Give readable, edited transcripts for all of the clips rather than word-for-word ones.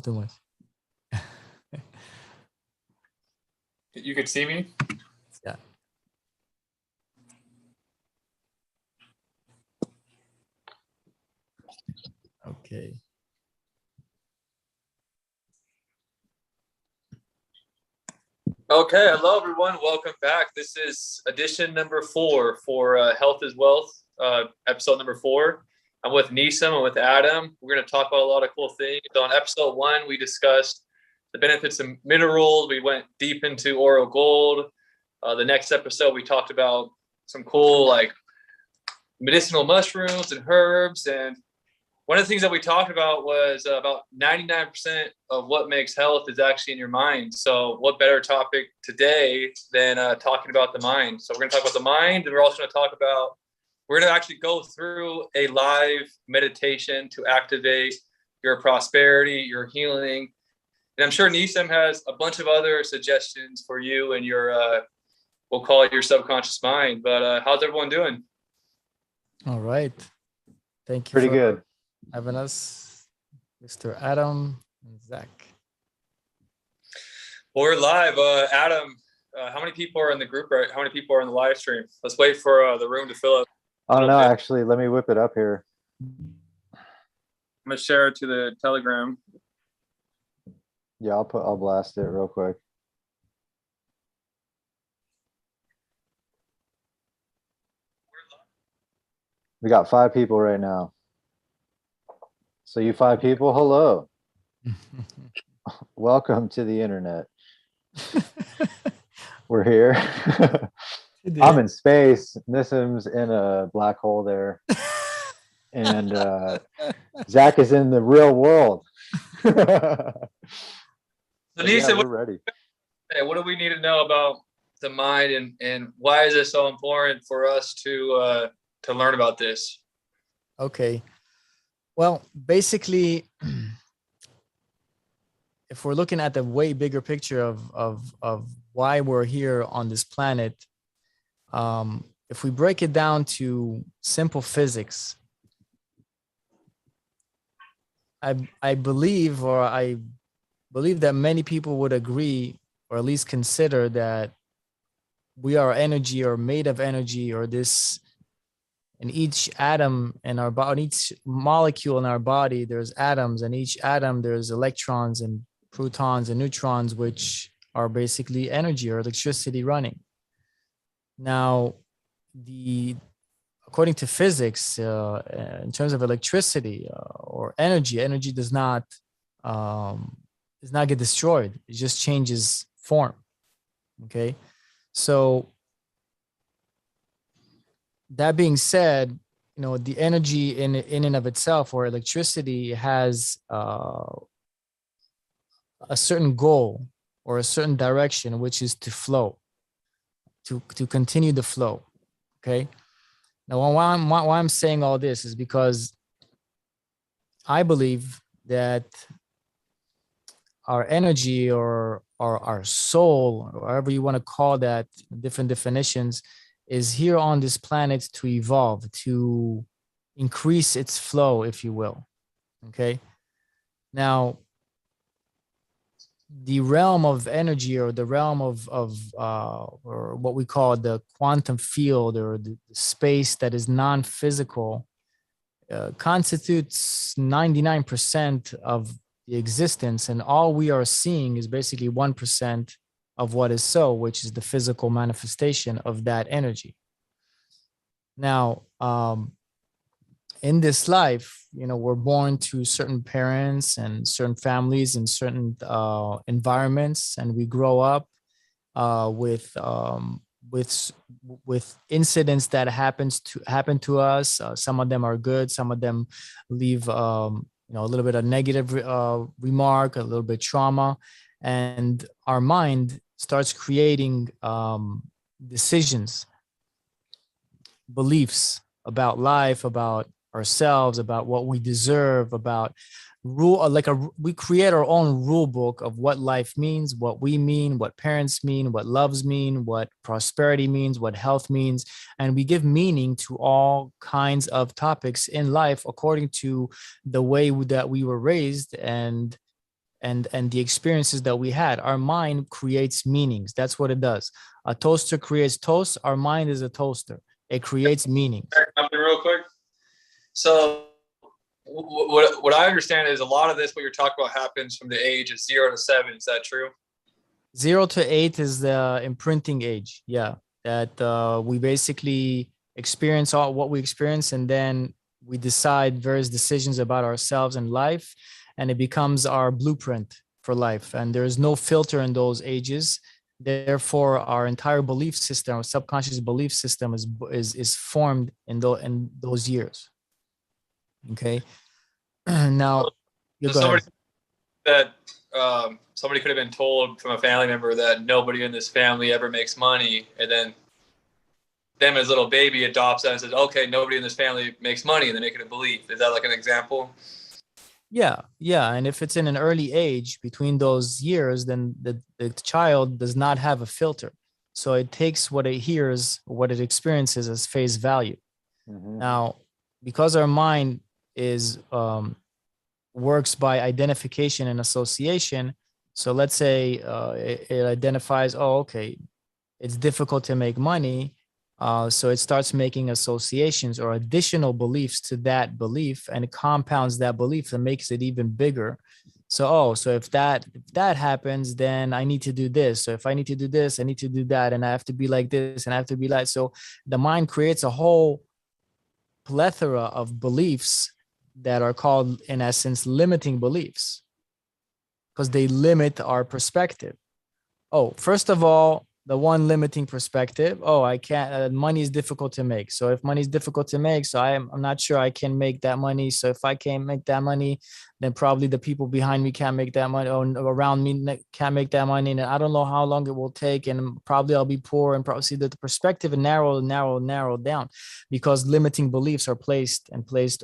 too much. You could see me? Yeah. Okay. Okay, hello everyone. Welcome back. This is edition number 4 for Health is Wealth, episode number 4. I'm with Nissim, I'm with Adam. We're going to talk about a lot of cool things. So on episode 1, we discussed the benefits of minerals. We went deep into Oro Gold. The next episode, we talked about some cool like medicinal mushrooms and herbs. And one of the things that we talked about was about 99% of what makes health is actually in your mind. So what better topic today than talking about the mind? So we're going to talk about the mind, and we're also going to talk about, we're going to actually go through a live meditation to activate your prosperity, your healing. And I'm sure Nissim has a bunch of other suggestions for you and your, we'll call it your subconscious mind. But how's everyone doing? All right. Thank you. Pretty good. Having us, Mr. Adam and Zach. Well, we're live. Adam, how many people are in the group? Right? How many people are in the live stream? Let's wait for the room to fill up. I don't know, actually. Let me whip it up here. I'm gonna share it to the Telegram. Yeah, I'll blast it real quick. We got 5 people right now. So you 5 people, hello. Welcome to the internet. We're here. I'm in space. Nissim's in a black hole there. And Zach is in the real world. So yeah, we're ready. Hey, what do we need to know about the mind, and why is it so important for us to learn about this? Okay. Well, basically, if we're looking at the way bigger picture of why we're here on this planet, if we break it down to simple physics, I believe that many people would agree, or at least consider, that we are energy, or made of energy, or this. In each atom in our body, each molecule in our body, there's atoms, and each atom there's electrons and protons and neutrons, which are basically energy or electricity running. Now, according to physics, in terms of electricity or energy does not get destroyed. It just changes form. Okay, so that being said, the energy in and of itself, or electricity, has a certain goal or a certain direction, which is to flow, to continue the flow. Okay. Now, why I'm saying all this is because I believe that our energy, or our soul, or however you want to call that, different definitions, is here on this planet to evolve, to increase its flow, if you will. Okay. Now, the realm of energy, or the realm of or what we call the quantum field, or the space that is non-physical, constitutes 99% of the existence, and all we are seeing is basically 1% of what is so, which is the physical manifestation of that energy. Now, in this life, we're born to certain parents and certain families and certain environments, and we grow up with incidents that happen to us. Some of them are good. Some of them leave a little bit of negative remark, a little bit trauma, and our mind starts creating decisions, beliefs about life, about ourselves, about what we deserve, about we create our own rule book of what life means, what we mean, what parents mean, what loves mean, what prosperity means, what health means, and we give meaning to all kinds of topics in life according to the way that we were raised and and the experiences that we had. Our mind creates meanings. That's what it does. A toaster creates toast. Our mind is a toaster. It creates meanings. Real quick. So what I understand is a lot of this, what you're talking about, happens from the age of 0 to 7. Is that true? 0 to 8 is the imprinting age. Yeah, that we basically experience all what we experience, and then we decide various decisions about ourselves and life, and it becomes our blueprint for life. And there is no filter in those ages. Therefore, our entire belief system, our subconscious belief system, is formed in those years. Okay. Now, you go ahead. That somebody could have been told from a family member that nobody in this family ever makes money, and then them as a little baby adopts that and says, okay, nobody in this family makes money, and they make it a belief. Is that like an example? Yeah. And if it's in an early age between those years, then the child does not have a filter. So it takes what it hears, what it experiences as face value. Now, because our mind is works by identification and association. So let's say it identifies, oh, okay, it's difficult to make money. So it starts making associations or additional beliefs to that belief, and it compounds that belief and makes it even bigger. So if that happens, then I need to do this. So if I need to do this, I need to do that, and I have to be like this, and I have to be like. So the mind creates a whole plethora of beliefs that are called, in essence, limiting beliefs, because they limit our perspective. Oh, first of all, the one limiting perspective, oh, I can't, money is difficult to make. So if money is difficult to make, so I'm not sure I can make that money. So if I can't make that money, then probably the people behind me can't make that money, or around me can't make that money. And I don't know how long it will take. And probably I'll be poor, and probably see that the perspective narrow down, because limiting beliefs are placed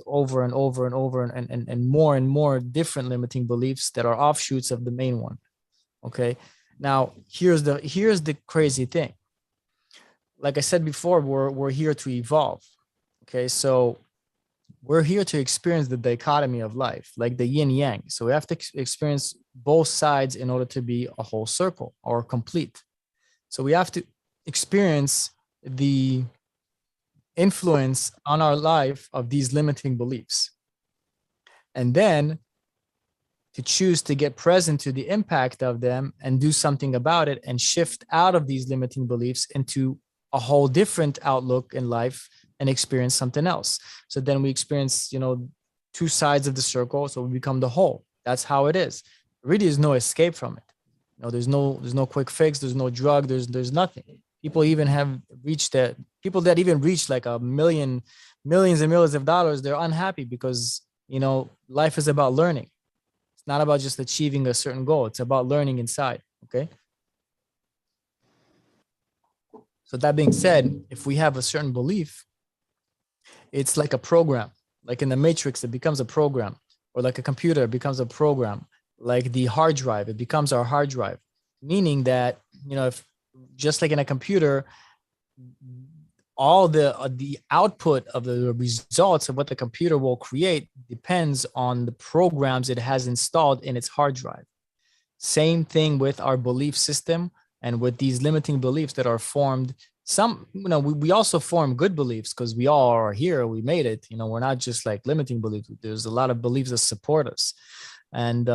over and over and over, and more different limiting beliefs that are offshoots of the main one. Okay. Now, here's the crazy thing. Like I said before, we're here to evolve. Okay, so we're here to experience the dichotomy of life, like the yin yang. So we have to experience both sides in order to be a whole circle or complete. So we have to experience the influence on our life of these limiting beliefs, and then to choose to get present to the impact of them and do something about it, and shift out of these limiting beliefs into a whole different outlook in life and experience something else. So then we experience, two sides of the circle. So we become the whole. That's how it is. There really is no escape from it. There's no quick fix. There's no drug. There's nothing. People even have reached that. People that even reach like millions and millions of dollars, they're unhappy because, life is about learning. Not about just achieving a certain goal. It's about learning inside. Okay. So that being said, if we have a certain belief, it's like a program. Like in the Matrix, it becomes a program, or like a computer, it becomes a program. Like the hard drive, it becomes our hard drive. Meaning that, if just like in a computer, all the output of the results of what the computer will create depends on the programs it has installed in its hard drive. Same thing with our belief system and with these limiting beliefs that are formed. Some, we also form good beliefs because we all are here. We made it. We're not just like limiting beliefs. There's a lot of beliefs that support us, and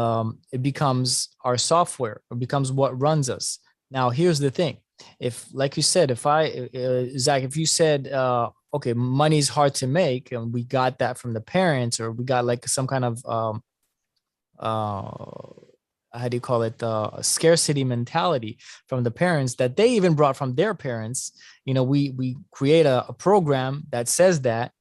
it becomes our software. It becomes what runs us. Now, here's the thing. If, like you said, Zach, if you said, okay, money is hard to make, and we got that from the parents, or we got like some kind of, how do you call it, a scarcity mentality from the parents that they even brought from their parents, we create a program that says that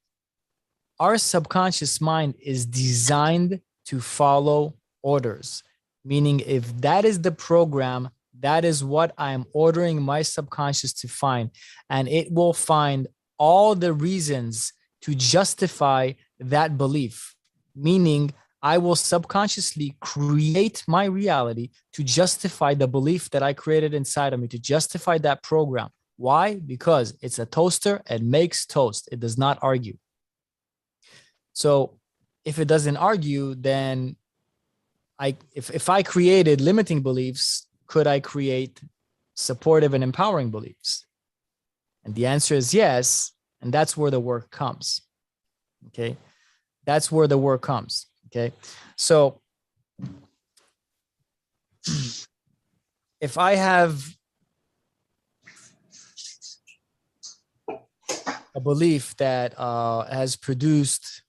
our subconscious mind is designed to follow orders. Meaning, if that is the program, that is what I am ordering my subconscious to find. And it will find all the reasons to justify that belief. Meaning, I will subconsciously create my reality to justify the belief that I created inside of me, to justify that program. Why? Because it's a toaster. It makes toast. It does not argue. So if it doesn't argue, then if I created limiting beliefs, could I create supportive and empowering beliefs? And the answer is yes. And that's where the work comes. Okay. That's where the work comes. Okay. So if I have a belief that has produced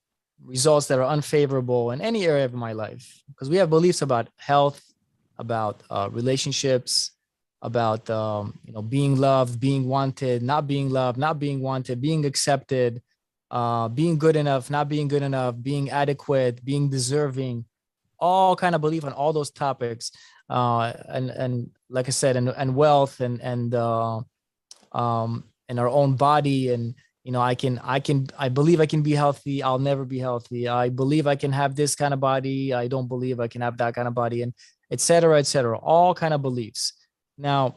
results that are unfavorable in any area of my life, because we have beliefs about health, about relationships, about being loved, being wanted, not being loved, not being wanted, being accepted, being good enough, not being good enough, being adequate, being deserving, all kind of belief on all those topics, and like I said, and wealth and our own body, and I believe I can be healthy. I'll never be healthy. I believe I can have this kind of body. I don't believe I can have that kind of body, and et cetera, et cetera. All kind of beliefs. Now,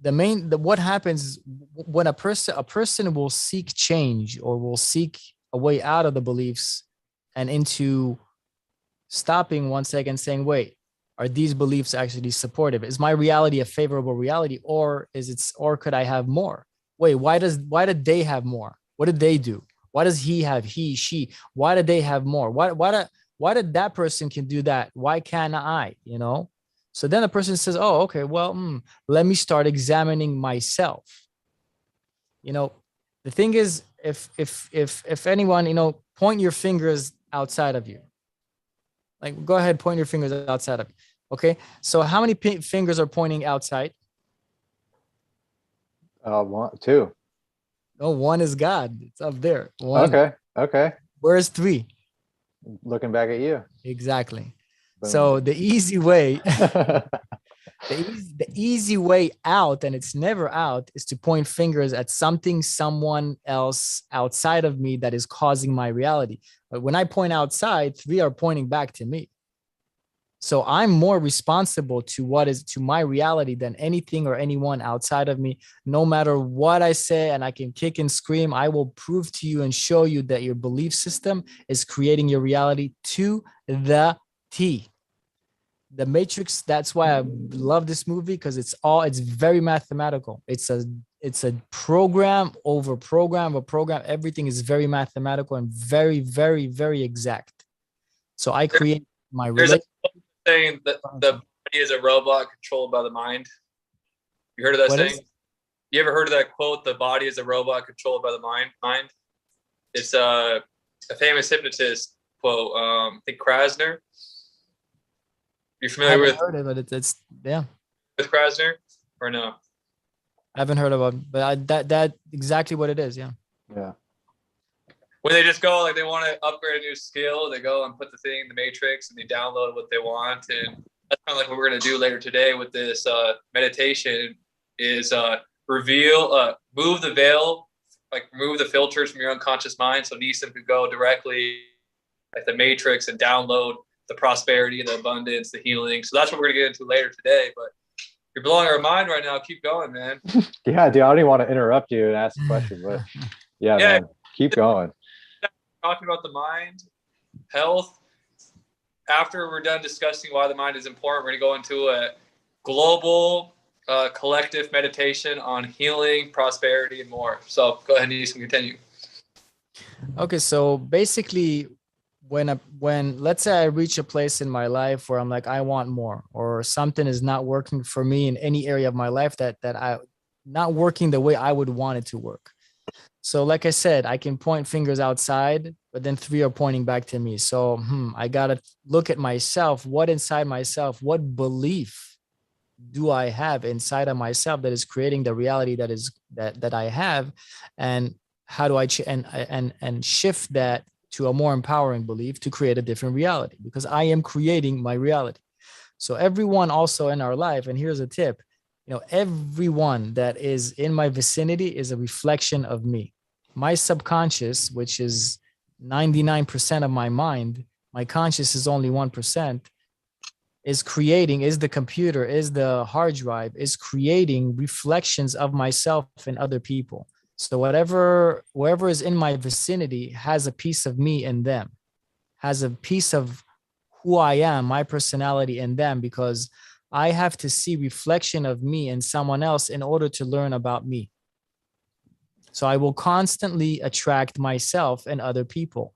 what happens when a person will seek change or will seek a way out of the beliefs and into stopping 1 second, saying, wait, are these beliefs actually supportive? Is my reality a favorable reality, or could I have more? Wait, why did they have more? What did they do? Why does he have, she? Why did they have more? Why did that person can do that? Why can't I? So then the person says, oh, okay, well, let me start examining myself. The thing is, if anyone, point your fingers outside of you. Like, go ahead, point your fingers outside of you. Okay. So how many fingers are pointing outside? 1, 2. No, one is God. It's up there. One. Okay. Where's 3? Looking back at you. Exactly. Boom. So the easy way, the easy way out, and it's never out, is to point fingers at someone else outside of me that is causing my reality. But when I point outside, 3 are pointing back to me. So I'm more responsible to my reality than anything or anyone outside of me. No matter what I say, and I can kick and scream, I will prove to you and show you that your belief system is creating your reality to the T. The Matrix, that's why I love this movie, because it's very mathematical. It's a program over program or program. Everything is very mathematical and very, very, very exact. So I create my relationship. Saying that the body is a robot controlled by the mind. You heard of that saying? You ever heard of that quote? The body is a robot controlled by the mind. It's a famous hypnotist quote. I think Krasner. You familiar with? Heard of it? It's yeah. With Krasner or no? I haven't heard of it, but that exactly what it is. Yeah. Yeah. When they just go, like, they want to upgrade a new skill, they go and put the thing in the Matrix and they download what they want. And that's kind of like what we're going to do later today with this meditation is move the veil, like remove the filters from your unconscious mind. So Nissim could go directly at the Matrix and download the prosperity, the abundance, the healing. So that's what we're going to get into later today. But you're blowing our mind right now. Keep going, man. Yeah, dude, I don't even want to interrupt you and ask a question, but yeah, man, keep going. Talking about the mind, health. After we're done discussing why the mind is important, we're going to go into a global collective meditation on healing, prosperity, and more. So go ahead, Nissim, continue. Okay, so basically, when let's say I reach a place in my life where I'm like, I want more, or something is not working for me in any area of my life that I not working the way I would want it to work. So like I said, I can point fingers outside, but then 3 are pointing back to me. So I got to look at myself. What inside myself, what belief do I have inside of myself that is creating the reality that I have? And how do I and shift that to a more empowering belief to create a different reality? Because I am creating my reality. So everyone also in our life, and here's a tip, everyone that is in my vicinity is a reflection of me. My subconscious, which is 99% of my mind, my conscious is only 1%, is the computer, is the hard drive, is creating reflections of myself and other people. So whoever is in my vicinity has a piece of me in them, has a piece of who I am, my personality in them, because I have to see reflection of me in someone else in order to learn about me. So I will constantly attract myself and other people.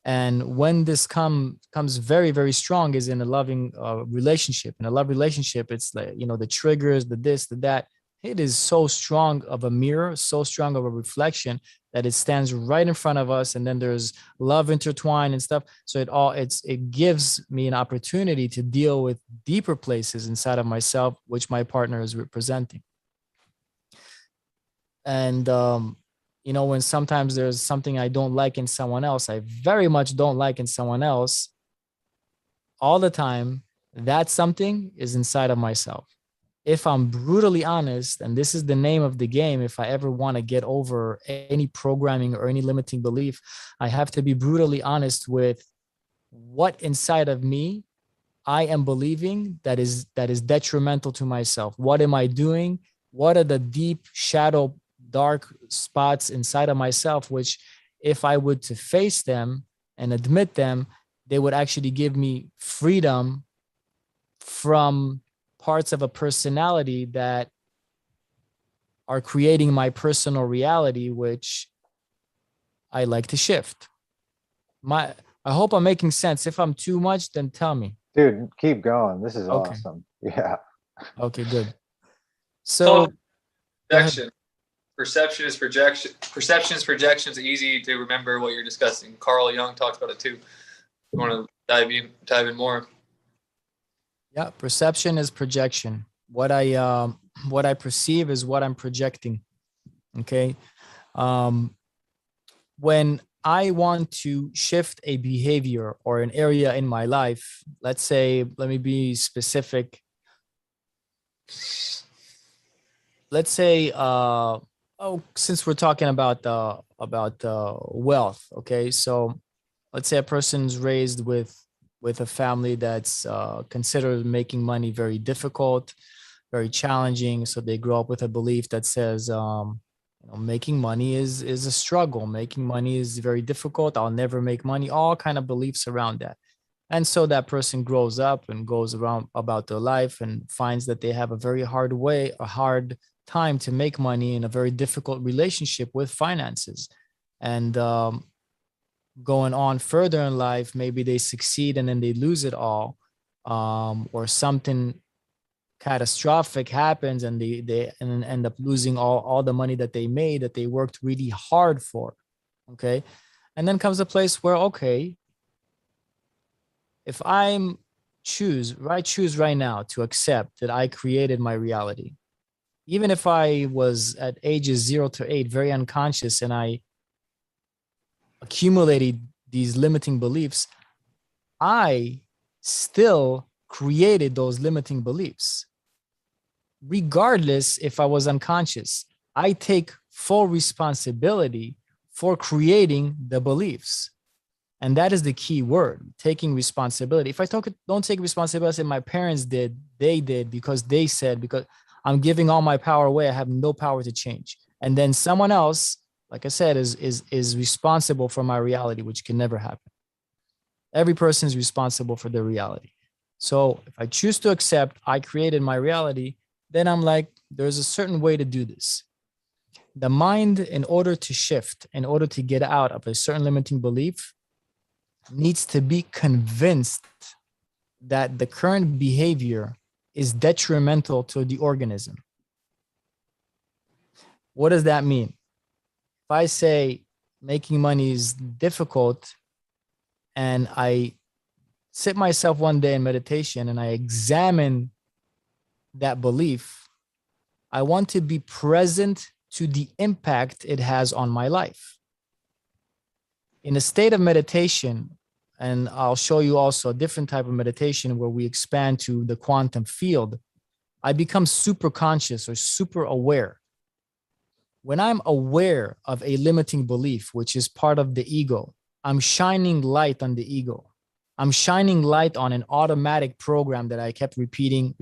And when this comes very, very strong is in a loving relationship. In a love relationship, it's like, the triggers, the this, the that. It is so strong of a mirror, so strong of a reflection that it stands right in front of us. And then there's love intertwined and stuff. So it gives me an opportunity to deal with deeper places inside of myself, which my partner is representing. And when sometimes there's something I don't like in someone else, I very much don't like in someone else all the time, that something is inside of myself. If I'm brutally honest, and this is the name of the game, if I ever want to get over any programming or any limiting belief, I have to be brutally honest with what inside of me I am believing that is detrimental to myself. What am I doing? What are the deep shadow dark spots inside of myself, which if I would to face them and admit them, they would actually give me freedom from parts of a personality that are creating my personal reality, which I like to shift. I hope I'm making sense. If I'm too much, then tell me. Dude, keep going. This is Okay. awesome. Yeah. Okay, good. So projection. Perception is projection. Perception is projections. Easy to remember what you're discussing. Carl Jung talks about it too. You want to dive in more? Yeah, perception is projection. What I perceive is what I'm projecting. Okay. When I want to shift a behavior or an area in my life, let's say, let me be specific. Let's say, since we're talking about wealth, okay. So let's say a person's raised with a family that's considered making money very difficult, very challenging. So they grow up with a belief that says, making money is a struggle. Making money is very difficult. I'll never make money. All kind of beliefs around that. And so that person grows up and goes around about their life and finds that they have a hard time to make money in a very difficult relationship with finances. And going on further in life, maybe they succeed and then they lose it all, or something catastrophic happens and they end up losing all the money that they made, that they worked really hard for. Okay. And then comes a place where, okay, if I choose right now to accept that I created my reality, even if I was at ages 0 to 8 very unconscious and I accumulated these limiting beliefs, I still created those limiting beliefs. Regardless if I was unconscious, I take full responsibility for creating the beliefs. And that is the key word, taking responsibility. If I don't take responsibility, my parents did, they did because they said, because I'm giving all my power away, I have no power to change. And then someone else, like I said, is responsible for my reality, which can never happen. Every person is responsible for their reality. So if I choose to accept I created my reality, then I'm like, there's a certain way to do this. The mind, in order to shift, in order to get out of a certain limiting belief, needs to be convinced that the current behavior is detrimental to the organism. What does that mean? If I say making money is difficult and I sit myself one day in meditation and I examine that belief, I want to be present to the impact it has on my life. In a state of meditation, and I'll show you also a different type of meditation where we expand to the quantum field, I become super conscious or super aware. When I'm aware of a limiting belief, which is part of the ego, I'm shining light on the ego. I'm shining light on an automatic program that I kept repeating.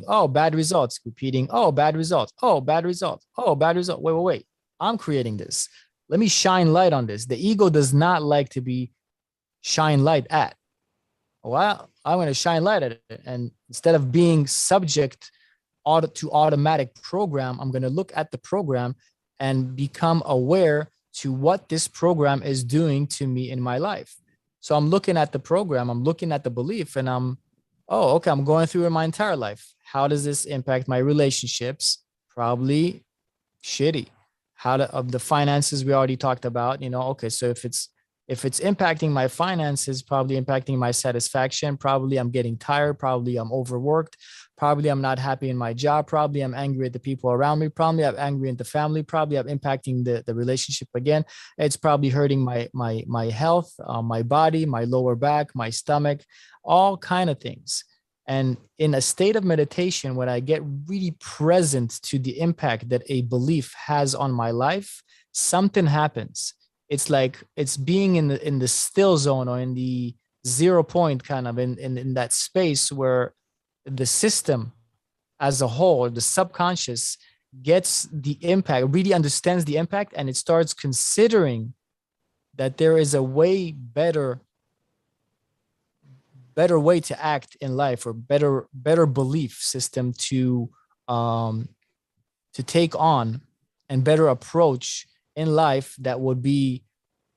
Oh, bad results. Repeating, oh, bad results. Oh, bad results. Oh, bad result. Wait. I'm creating this. Let me shine light on this. The ego does not like to be shine light at. well, I'm going to shine light at it. And instead of being subject to automatic program, I'm going to look at the program and become aware to what this program is doing to me in my life. So I'm looking at the program, I'm looking at the belief, and oh, okay, I'm going through in my entire life. How does this impact my relationships? Probably shitty. Of the finances we already talked about, okay, so if it's impacting my finances, probably impacting my satisfaction, probably I'm getting tired, probably I'm overworked, probably I'm not happy in my job, probably I'm angry at the people around me, probably I'm angry at the family, probably I'm impacting the relationship again. It's probably hurting my health, my body, my lower back, my stomach, all kind of things. And in a state of meditation, when I get really present to the impact that a belief has on my life, something happens. It's like it's being in the still zone, or in the 0 point, kind of in that space where the system as a whole, the subconscious, gets the impact, really understands the impact, and it starts considering that there is a better way to act in life, or better belief system to take on, and better approach in life that would be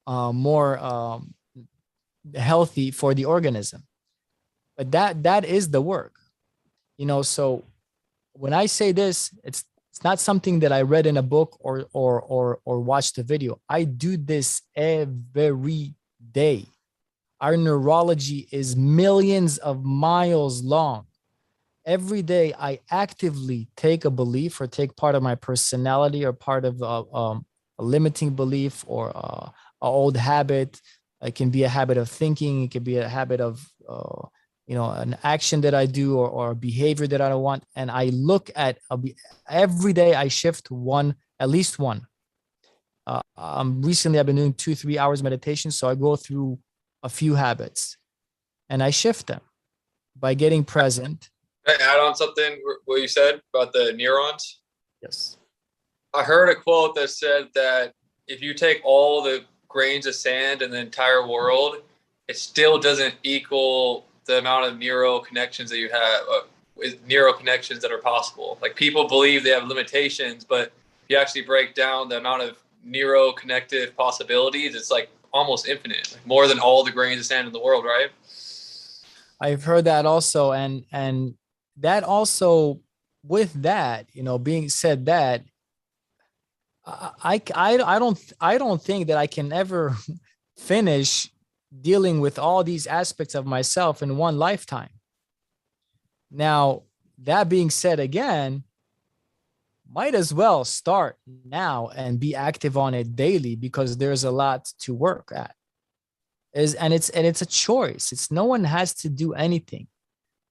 more healthy for the organism. But that is the work, so when I say this, it's not something that I read in a book or watched a video. I do this every day. Our neurology is millions of miles long. Every day, I actively take a belief, or take part of my personality, or part of a limiting belief, or an old habit. It can be a habit of thinking. It can be a habit of, an action that I do, or a behavior that I don't want. And I look at every day I shift one, at least one. Recently, I've been doing 2-3 hours meditation. So I go through a few habits and I shift them by getting present. Can I add on something what you said about the neurons? Yes. I heard a quote that said that if you take all the grains of sand in the entire world, it still doesn't equal the amount of neural connections that you have, neural connections that are possible. Like, people believe they have limitations, but if you actually break down the amount of neuroconnective possibilities, it's like almost infinite, like more than all the grains of sand in the world, right? I've heard that also, and that also, with that, being said, that I don't think that I can ever finish dealing with all these aspects of myself in one lifetime. Now, that being said, again, might as well start now and be active on it daily, because there's a lot to work at. It's a choice. It's no one has to do anything.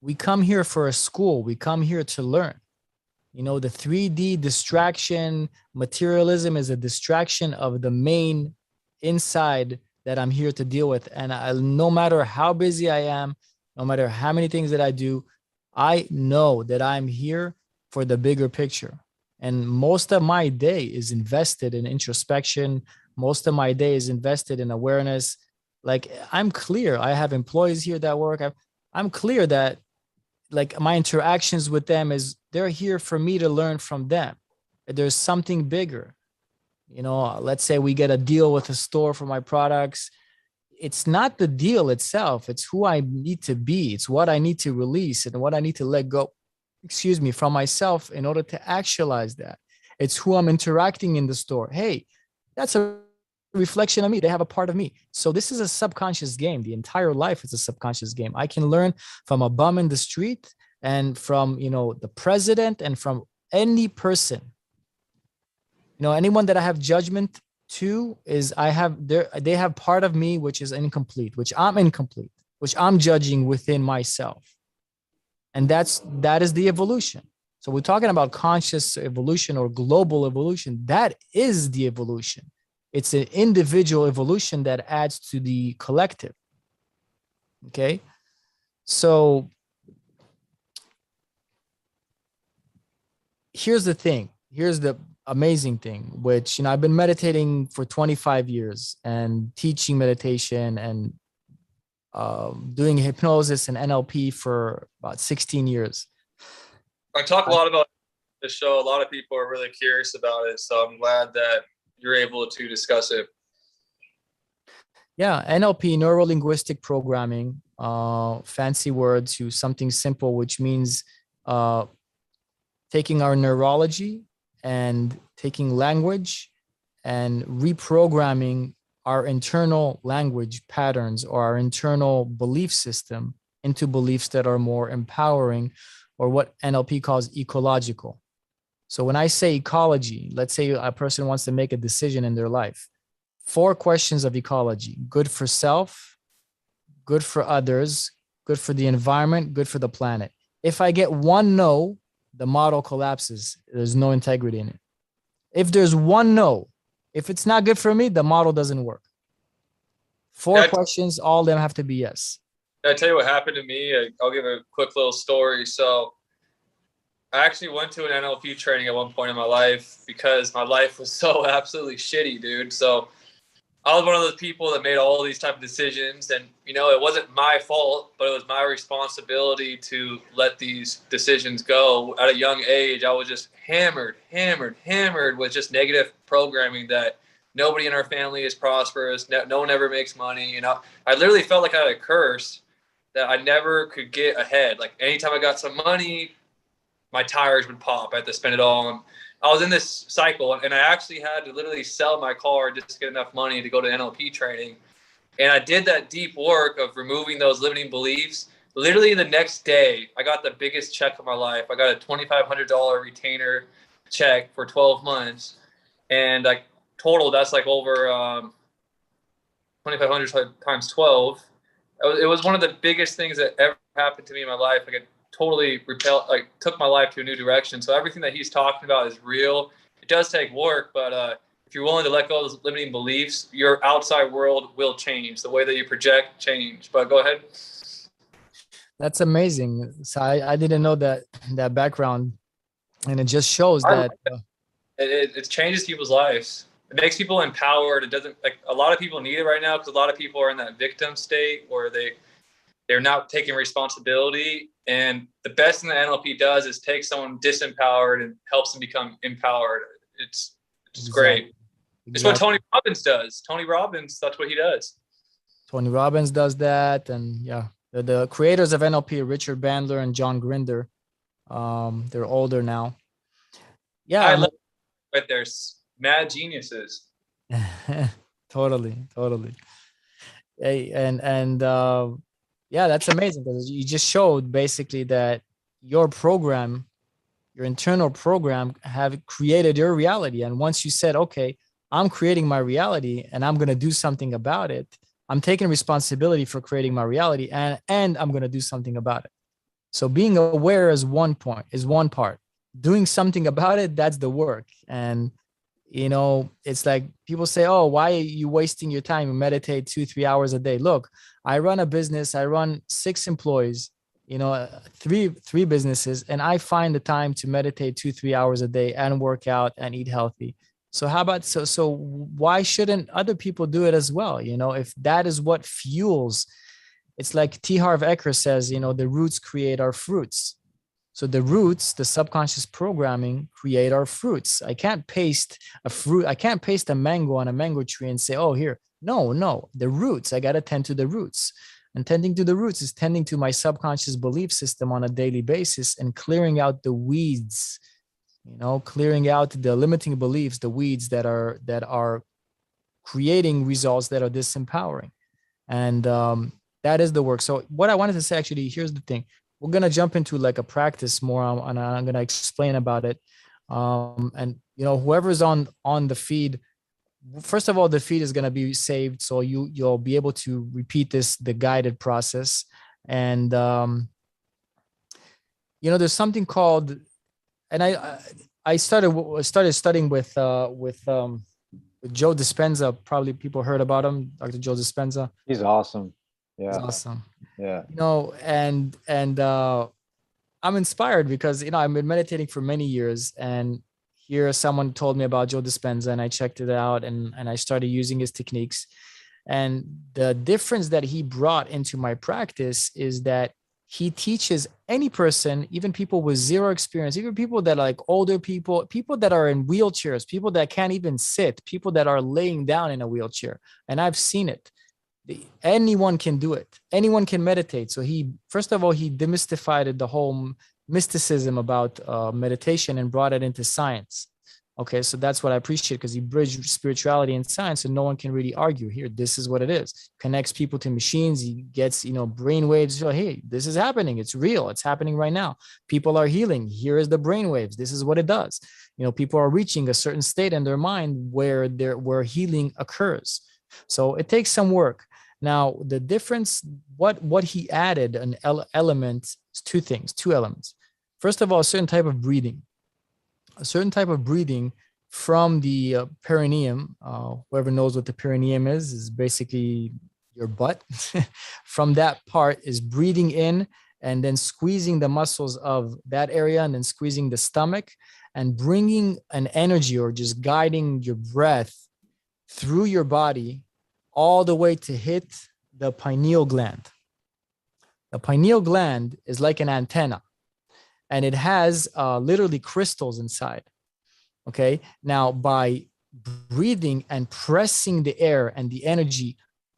We come here for a school. We come here to learn. The 3D distraction, materialism, is a distraction of the main inside that I'm here to deal with. And no matter how busy I am, no matter how many things that I do, I know that I'm here for the bigger picture. And most of my day is invested in introspection. Most of my day is invested in awareness. Like, I'm clear. I have employees here that work. I'm clear that, like, my interactions with them is they're here for me to learn from them. There's something bigger. Let's say we get a deal with a store for my products. It's not the deal itself. It's who I need to be. It's what I need to release and what I need to let go, from myself in order to actualize that. It's who I'm interacting in the store. Hey, that's a reflection of me. They have a part of me. So this is a subconscious game. The entire life is a subconscious game. I can learn from a bum in the street, and from, the president, and from any person. Anyone that I have judgment to, they have part of me which is incomplete, which I'm incomplete, which I'm judging within myself. And that is the evolution. So we're talking about conscious evolution or global evolution. That is the evolution. It's an individual evolution that adds to the collective. Okay. So here's the thing. Here's the amazing thing, which, I've been meditating for 25 years and teaching meditation and doing hypnosis and NLP for about 16 years. I talk a lot about the show. A lot of people are really curious about it, so I'm glad that you're able to discuss it. Yeah, NLP, neuro linguistic programming, fancy word to something simple, which means taking our neurology and taking language and reprogramming our internal language patterns or our internal belief system into beliefs that are more empowering, or what NLP calls ecological. So when I say ecology, let's say a person wants to make a decision in their life. 4 questions of ecology: good for self, good for others, good for the environment, good for the planet. If I get one no, the model collapses. There's no integrity in it. If there's one no, if it's not good for me, the model doesn't work. 4 questions, all of them have to be yes. Can I tell you what happened to me? I'll give a quick little story. So I actually went to an NLP training at one point in my life because my life was so absolutely shitty, dude. So I was one of those people that made all these type of decisions, and it wasn't my fault, but it was my responsibility to let these decisions go. At a young age, I was just hammered with just negative programming that nobody in our family is prosperous, no one ever makes money. I literally felt like I had a curse that I never could get ahead. Like anytime I got some money, my tires would pop. I had to spend it all on. I was in this cycle, and I actually had to literally sell my car just to get enough money to go to NLP training. And I did that deep work of removing those limiting beliefs. Literally the next day, I got the biggest check of my life. I got a $2,500 retainer check for 12 months. And like total, that's like over 2,500 times 12. It was one of the biggest things that ever happened to me in my life. Like it totally took my life to a new direction. So everything that he's talking about is real. It does take work, but if you're willing to let go of those limiting beliefs, your outside world will change. The way that you project change. But go ahead. That's amazing. So I didn't know that background, and it just shows that it changes people's lives. It makes people empowered. It doesn't, like, a lot of people need it right now because a lot of people are in that victim state where they're not taking responsibility. And the best thing that NLP does is take someone disempowered and helps them become empowered. It's great. It's what Tony Robbins does. Tony Robbins, that's what he does. Tony Robbins does that. And yeah, the creators of NLP, Richard Bandler and John Grinder, they're older now. Yeah. I love it right there. Mad geniuses. Totally. Hey, and yeah, that's amazing because you just showed basically that your program, your internal program, have created your reality. And once you said, okay, I'm creating my reality and I'm going to do something about it, I'm taking responsibility for creating my reality, and I'm going to do something about it. So being aware is one part. Doing something about it, that's the work. And it's like people say, oh, why are you wasting your time? You meditate 2-3 hours a day. Look, I run a business. I run 6 employees, three businesses, and I find the time to meditate 2-3 hours a day and work out and eat healthy. So how about, so why shouldn't other people do it as well? If that is what fuels, it's like T. Harv Eker says, the roots create our fruits. So the roots, the subconscious programming, create our fruits. I can't paste a mango on a mango tree and say, oh, here. No, the roots, I got to tend to the roots. And tending to the roots is tending to my subconscious belief system on a daily basis and clearing out the weeds, clearing out the limiting beliefs, the weeds that are creating results that are disempowering. And that is the work. So what I wanted to say, actually, here's the thing. We're going to jump into like a practice more, and I'm going to explain about it. And, whoever's on the feed, first of all, the feed is going to be saved. So you'll be able to repeat the guided process. And, there's something called, and I started studying with Joe Dispenza. Probably people heard about him, Dr. Joe Dispenza. He's awesome. Yeah. He's awesome. Yeah. And I'm inspired because, I've been meditating for many years, and here someone told me about Joe Dispenza, and I checked it out and I started using his techniques. And the difference that he brought into my practice is that he teaches any person, even people with zero experience, even people that are like older people, people that are in wheelchairs, people that can't even sit, people that are laying down in a wheelchair. And I've seen it. Anyone can do it. Anyone can meditate. So he, first of all, he demystified the whole mysticism about meditation and brought it into science. Okay, so that's what I appreciate, because he bridged spirituality and science, and no one can really argue here. This is what it is. Connects people to machines. He gets, brain waves. So, hey, this is happening. It's real. It's happening right now. People are healing. Here is the brain waves. This is what it does. People are reaching a certain state in their mind where healing occurs. So it takes some work. Now, the difference, what he added, an element, is two elements. First of all, a certain type of breathing. A certain type of breathing from the perineum. Whoever knows what the perineum is basically your butt. From that part is breathing in and then squeezing the muscles of that area, and then squeezing the stomach and bringing an energy, or just guiding your breath through your body all the way to hit the pineal gland. The pineal gland is like an antenna, and it has literally crystals inside. Okay. Now, by breathing and pressing the air and the energy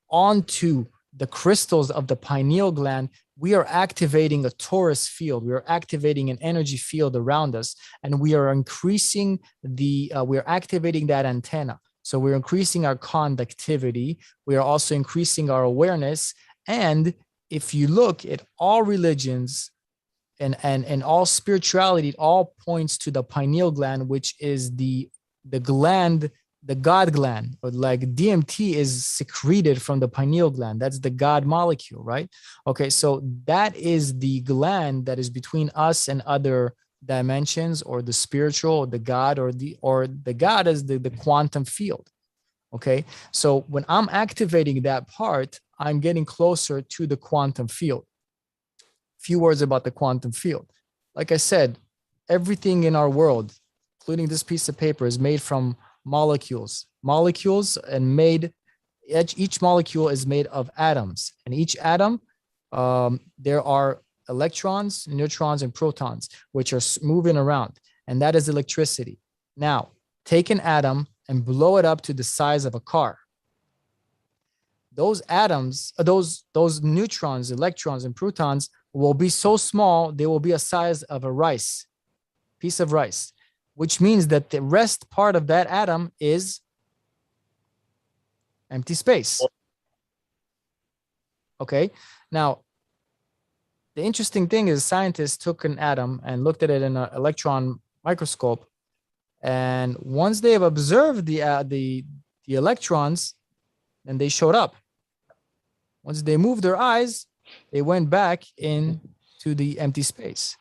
onto the crystals of the pineal gland, we are activating a torus field. We are activating an energy field around us, and we are increasing we're activating that antenna. So we're increasing our conductivity. We are also increasing our awareness. And if you look at all religions, and all spirituality, it all points to the pineal gland, which is the gland, the God gland, or like DMT is secreted from the pineal gland. That's the God molecule, right? Okay, so that is the gland that is between us and other dimensions, or the spiritual, or the God, or the God is the quantum field. Okay, so when I'm activating that part, I'm getting closer to the quantum field. Few words about the quantum field. Like I said, everything in our world, including this piece of paper, is made from molecules, and each molecule is made of atoms, and each atom, there are electrons, neutrons, and protons, which are moving around, and that is electricity. Now, take an atom and blow it up to the size of a car. Those atoms, those neutrons, electrons, and protons will be so small, they will be a size of a piece of rice, which means that the rest part of that atom is empty space. Okay. Now, the interesting thing is scientists took an atom and looked at it in an electron microscope. And once they have observed the electrons, then they showed up. Once they moved their eyes, they went back into the empty space.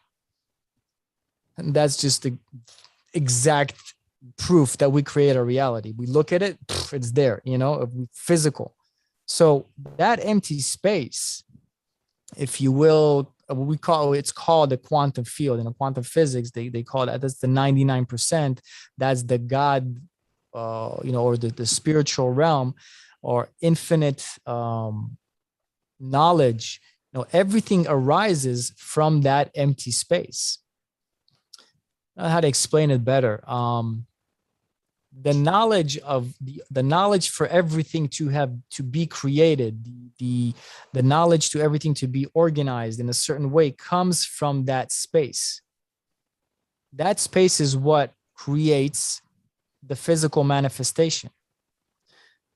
And that's just the exact proof that we create a reality. We look at it, it's there, physical. So that empty space, if you will, it's called the quantum field. In quantum physics, they call that's the 99%. That's the God, or the spiritual realm, or infinite knowledge. Everything arises from that empty space. I don't know how to explain it better. The knowledge for everything to be created, the knowledge to everything to be organized in a certain way comes from that space. That space is what creates the physical manifestation.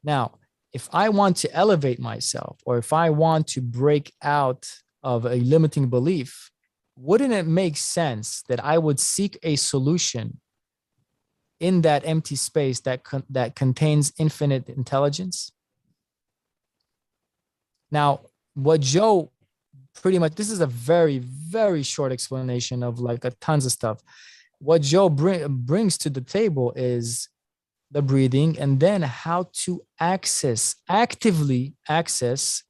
Now, if I want to elevate myself, or if I want to break out of a limiting belief, wouldn't it make sense that I would seek a solution in that empty space that contains infinite intelligence? Now, what Joe pretty much, this is a very, very short explanation of like tons of stuff. What Joe brings to the table is the breathing, and then how to actively access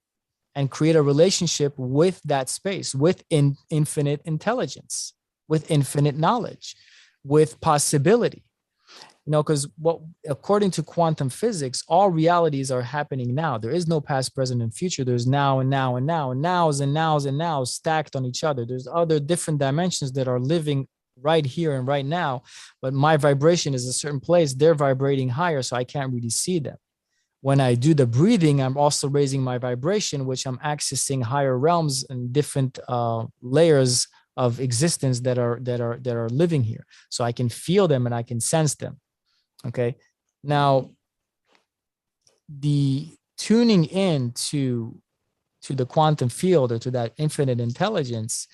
and create a relationship with that space, with infinite intelligence, with infinite knowledge, with possibility. because what, according to quantum physics, all realities are happening now. There is no past, present, and future. There's now and now and now and nows and nows and nows stacked on each other. There's other different dimensions that are living right here and right now, but my vibration is a certain place. They're vibrating higher, so I can't really see them. When I do the breathing, I'm also raising my vibration, which I'm accessing higher realms and different layers of existence that are living here. So I can feel them and I can sense them. Okay. Now, the tuning in to the quantum field or to that infinite intelligence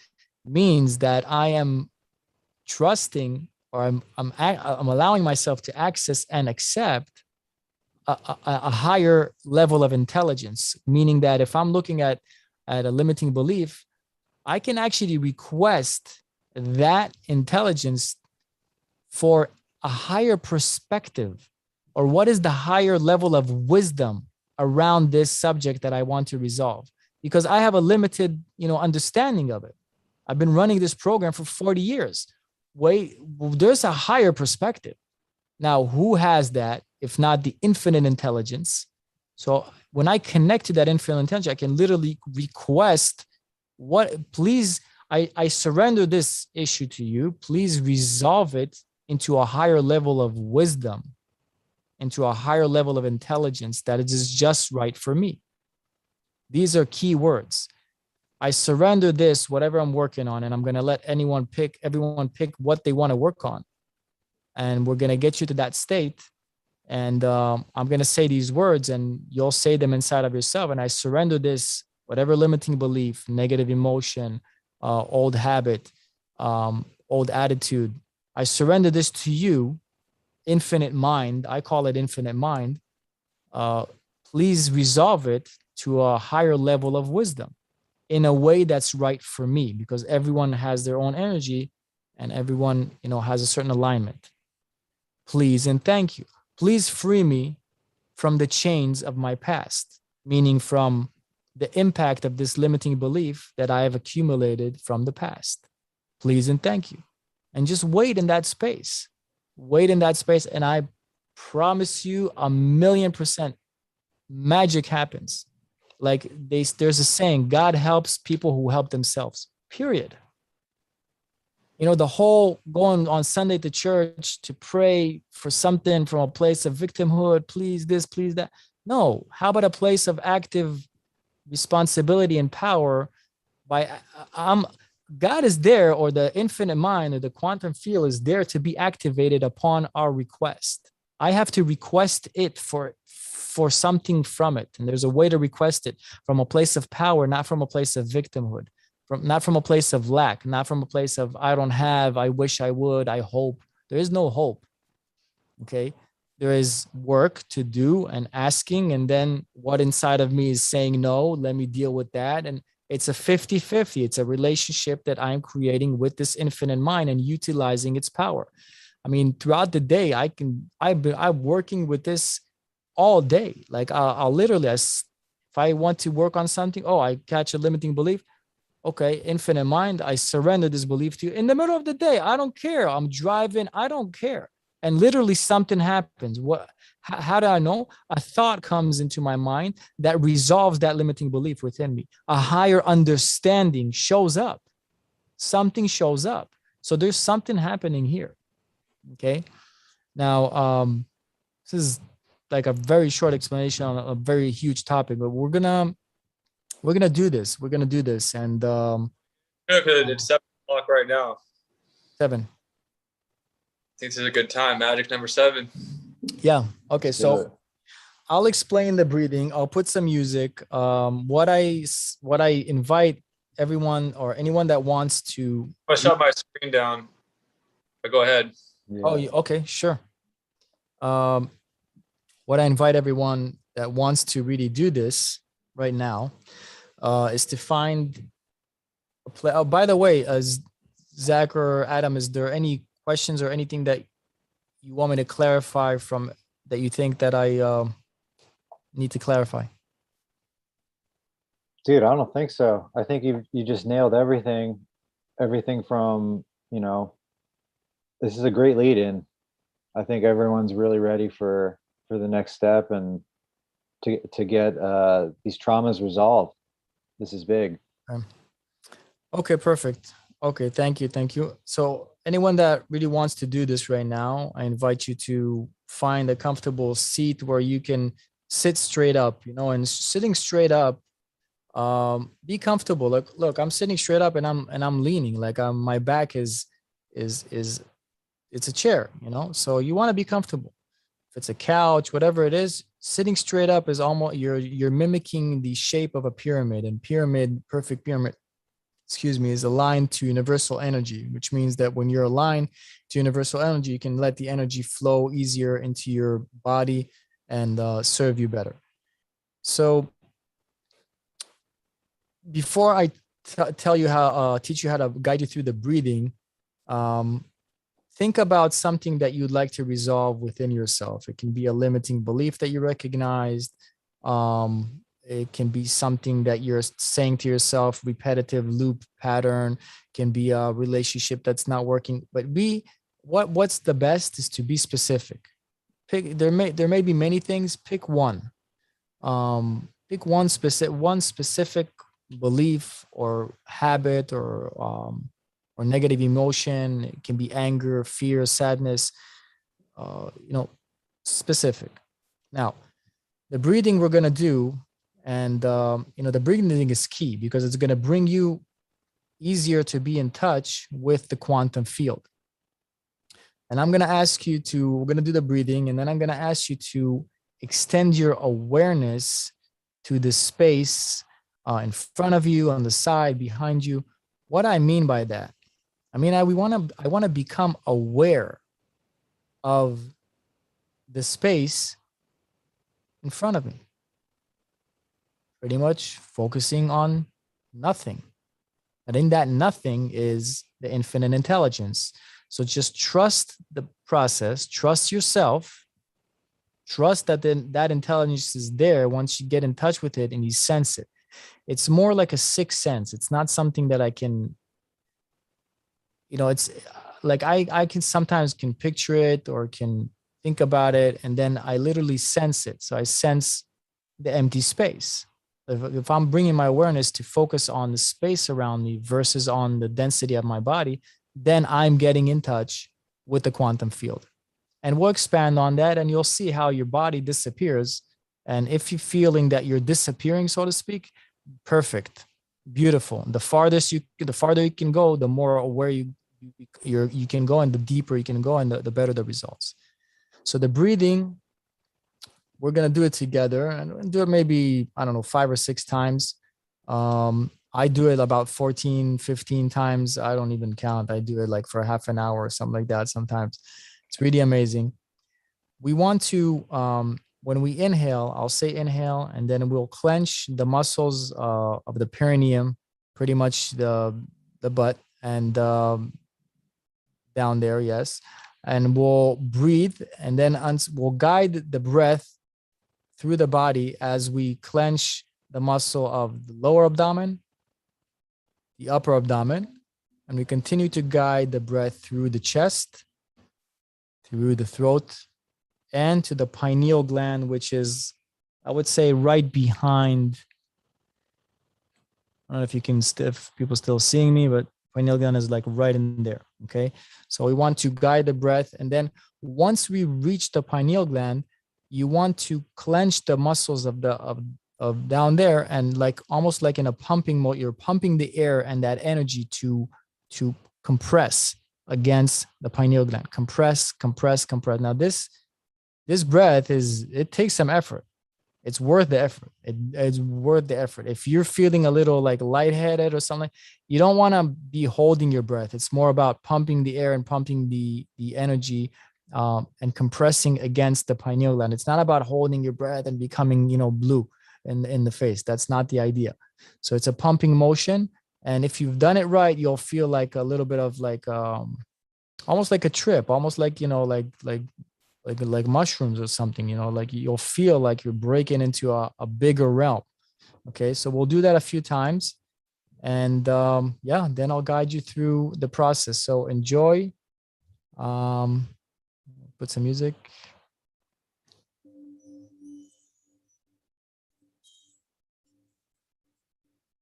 means that I am trusting, or I'm allowing myself to access and accept a higher level of intelligence, meaning that if I'm looking at a limiting belief, I can actually request that intelligence for a higher perspective, or what is the higher level of wisdom around this subject that I want to resolve, because I have a limited, understanding of it. I've been running this program for 40 years. There's a higher perspective. Now, who has that, if not the infinite intelligence? So when I connect to that infinite intelligence, I can literally request, please, I surrender this issue to you. Please resolve it into a higher level of wisdom, into a higher level of intelligence that is just right for me. These are key words. I surrender this, whatever I'm working on, and I'm going to let everyone pick what they want to work on. And we're going to get you to that state. And I'm going to say these words and you'll say them inside of yourself. And I surrender this, whatever limiting belief, negative emotion, old habit, old attitude. I surrender this to you, infinite mind. I call it infinite mind. Please resolve it to a higher level of wisdom in a way that's right for me, because everyone has their own energy and everyone, has a certain alignment. Please and thank you. Please free me from the chains of my past, meaning from the impact of this limiting belief that I have accumulated from the past. Please and thank you. And just wait in that space. Wait in that space. And I promise you 1,000,000% magic happens. Like there's a saying, God helps people who help themselves, period. The whole going on Sunday to church to pray for something from a place of victimhood, please this, please that. No, how about a place of active responsibility and power? God is there, or the infinite mind or the quantum field is there to be activated upon our request. I have to request it for something from it. And there's a way to request it from a place of power, not from a place of victimhood. Not from a place of lack, not from a place of I don't have, I wish I would, I hope. There is no hope. Okay. There is work to do and asking. And then what inside of me is saying, no, let me deal with that. And it's a 50-50. It's a relationship that I'm creating with this infinite mind and utilizing its power. I mean, throughout the day, I'm working with this all day. Like I'll literally, if I want to work on something, I catch a limiting belief. Okay, infinite mind, I surrender this belief to you. In the middle of the day, I don't care. I'm driving, I don't care. And literally something happens. How do I know? A thought comes into my mind that resolves that limiting belief within me. A higher understanding shows up. Something shows up. So there's something happening here. Okay. Now, this is like a very short explanation on a very huge topic, but we're gonna do this. We're gonna do this, and It's 7 o'clock right now. 7. I think this is a good time. Magic number 7. Yeah. Okay. So I'll explain the breathing. I'll put some music. What I invite everyone or anyone that wants to. I shut my screen down. But go ahead. Yeah. Oh, okay, sure. What I invite everyone that wants to really do this right now is to find a play. Oh, by the way, Zach or Adam, is there any questions or anything that you want me to clarify from that you think that I need to clarify? Dude, I don't think so. I think you just nailed everything. Everything from, this is a great lead in. I think everyone's really ready for the next step and to get these traumas resolved. This is big. Okay, perfect. Okay, thank you, thank you. So anyone that really wants to do this right now, I invite you to find a comfortable seat where you can sit straight up, and sitting straight up, be comfortable. Look, I'm sitting straight up and I'm leaning, like my back is it's a chair, so you want to be comfortable. If it's a couch, whatever it is, sitting straight up is almost, you're mimicking the shape of a pyramid, and perfect pyramid, is aligned to universal energy, which means that when you're aligned to universal energy, you can let the energy flow easier into your body and serve you better. So before I tell you how, teach you how to guide you through the breathing, think about something that you'd like to resolve within yourself. It can be a limiting belief that you recognized. It can be something that you're saying to yourself, repetitive loop pattern, can be a relationship that's not working. But what's the best is to be specific. There may be many things. Pick one. Pick one specific belief or habit or negative emotion. It can be anger, fear, sadness. Specific. Now, the breathing we're gonna do. And the breathing is key because it's going to bring you easier to be in touch with the quantum field. And I'm going to ask you we're going to do the breathing, and then I'm going to ask you to extend your awareness to the space in front of you, on the side, behind you. What I mean by that, I want to become aware of the space in front of me. Pretty much focusing on nothing. And in that nothing is the infinite intelligence. So just trust the process, trust yourself, trust that that intelligence is there once you get in touch with it and you sense it. It's more like a sixth sense. It's not something that I can, it's like I can sometimes can picture it or can think about it, and then I literally sense it. So I sense the empty space. If I'm bringing my awareness to focus on the space around me versus on the density of my body, then I'm getting in touch with the quantum field. And we'll expand on that, and you'll see how your body disappears. And if you're feeling that you're disappearing, so to speak, perfect, beautiful. The farther you can go, the more aware you can go, and the deeper you can go, and the better the results. So the breathing, we're going to do it together and do it maybe, 5 or 6 times. I do it about 14, 15 times. I don't even count. I do it like for half an hour or something like that sometimes. It's really amazing. We want to, when we inhale, I'll say inhale, and then we'll clench the muscles of the perineum, pretty much the butt and down there, yes. And we'll breathe, and then we'll guide the breath through the body as we clench the muscle of the lower abdomen, the upper abdomen, and we continue to guide the breath through the chest, through the throat, and to the pineal gland, which is, I would say, right behind. I don't know if you can, if people still seeing me, but pineal gland is like right in there. Okay, so we want to guide the breath, and then once we reach the pineal gland, you want to clench the muscles of down there, and like almost like in a pumping mode, you're pumping the air and that energy to compress against the pineal gland. Compress. Now this breath it takes some effort. It's worth the effort. It's worth the effort. If you're feeling a little like lightheaded or something, you don't want to be holding your breath. It's more about pumping the air and pumping the energy and compressing against the pineal gland. It's not about holding your breath and becoming, blue in the face. That's not the idea. So it's a pumping motion. And if you've done it right, you'll feel like a little bit of like, almost like a trip, almost like, like mushrooms or something, like you'll feel like you're breaking into a bigger realm. Okay. So we'll do that a few times, and then I'll guide you through the process. So enjoy. Put put some music.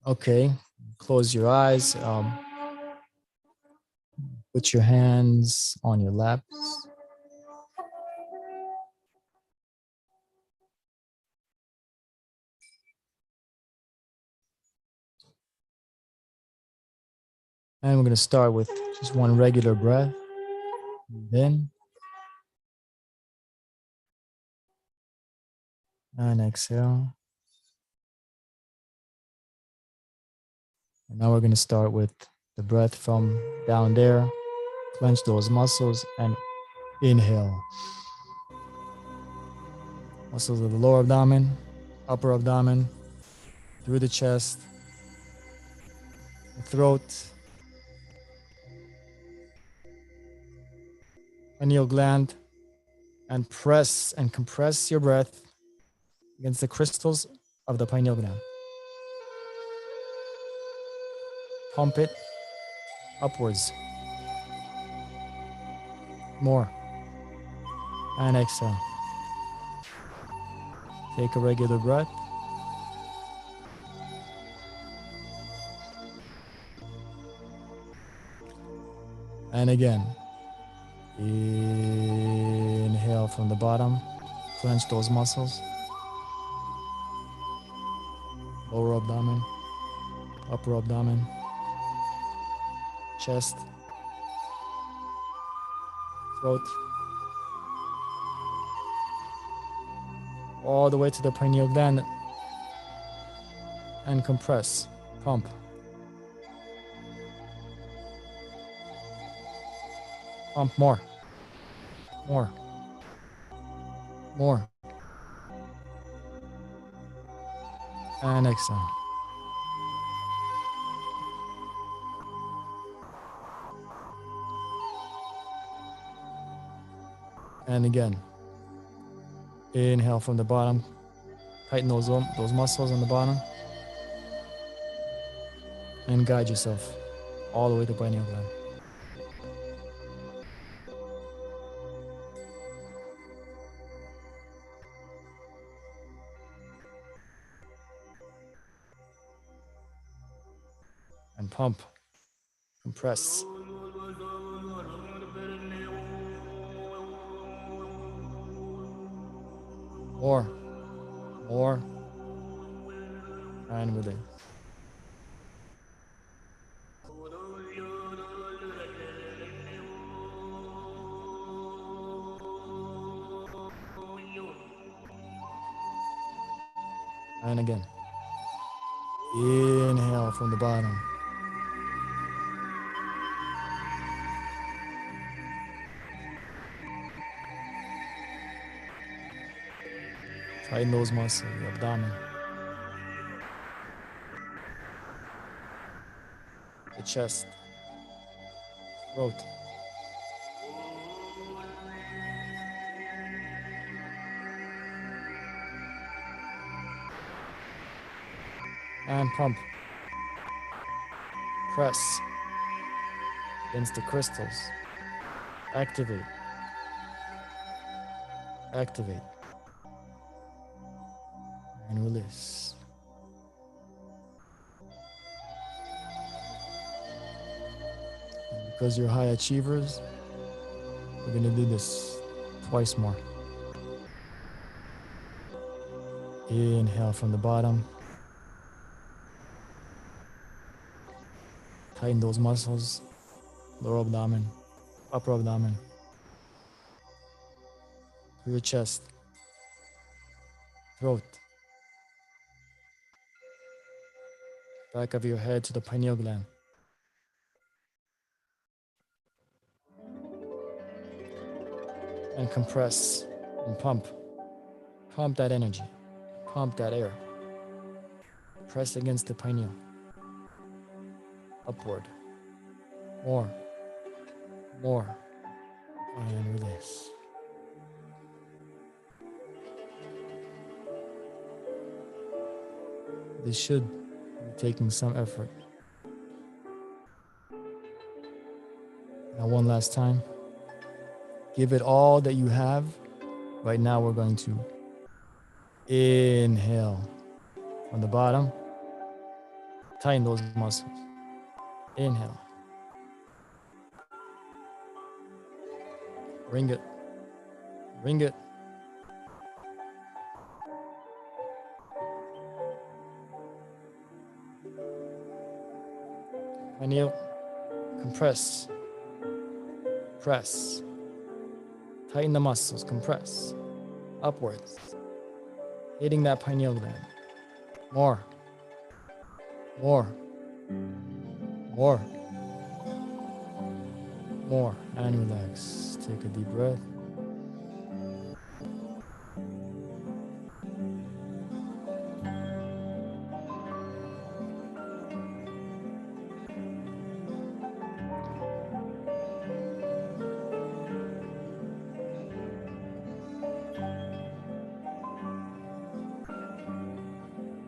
Okay, close your eyes. Put your hands on your laps. And we're going to start with just one regular breath. In and exhale. And now we're going to start with the breath from down there. Clench those muscles and inhale. Muscles of the lower abdomen, upper abdomen, through the chest, the throat, pineal gland, and press and compress your breath against the crystals of the pineal gland. Pump it upwards. More. And exhale. Take a regular breath. And again. Inhale from the bottom. Clench those muscles. Lower abdomen. Upper abdomen. Chest. Throat. All the way to the pineal gland. And compress. Pump. Pump more. More. More. And exhale. And again. Inhale from the bottom. Tighten those muscles on the bottom. And guide yourself all the way to pineal gland. And pump. Compress. More. More. And release. And again. Inhale from the bottom. Tighten those muscles, the abdomen. The chest. Throat. And pump. Press against the crystals. Activate. Activate. And release. And because you're high achievers, we're going to do this twice more. Inhale from the bottom. Tighten those muscles. Lower abdomen, upper abdomen. Through your chest. Throat. Back of your head to the pineal gland. And compress and pump. Pump that energy. Pump that air. Press against the pineal. Upward. More. More. And release. This should be taking some effort. Now one last time. Give it all that you have. Right now, we're going to inhale from the bottom. Tighten those muscles. Inhale. Ring it. Ring it. Pineal. Compress. Press. Tighten the muscles. Compress. Upwards. Hitting that pineal gland. More. More. More. More. And relax. Take a deep breath.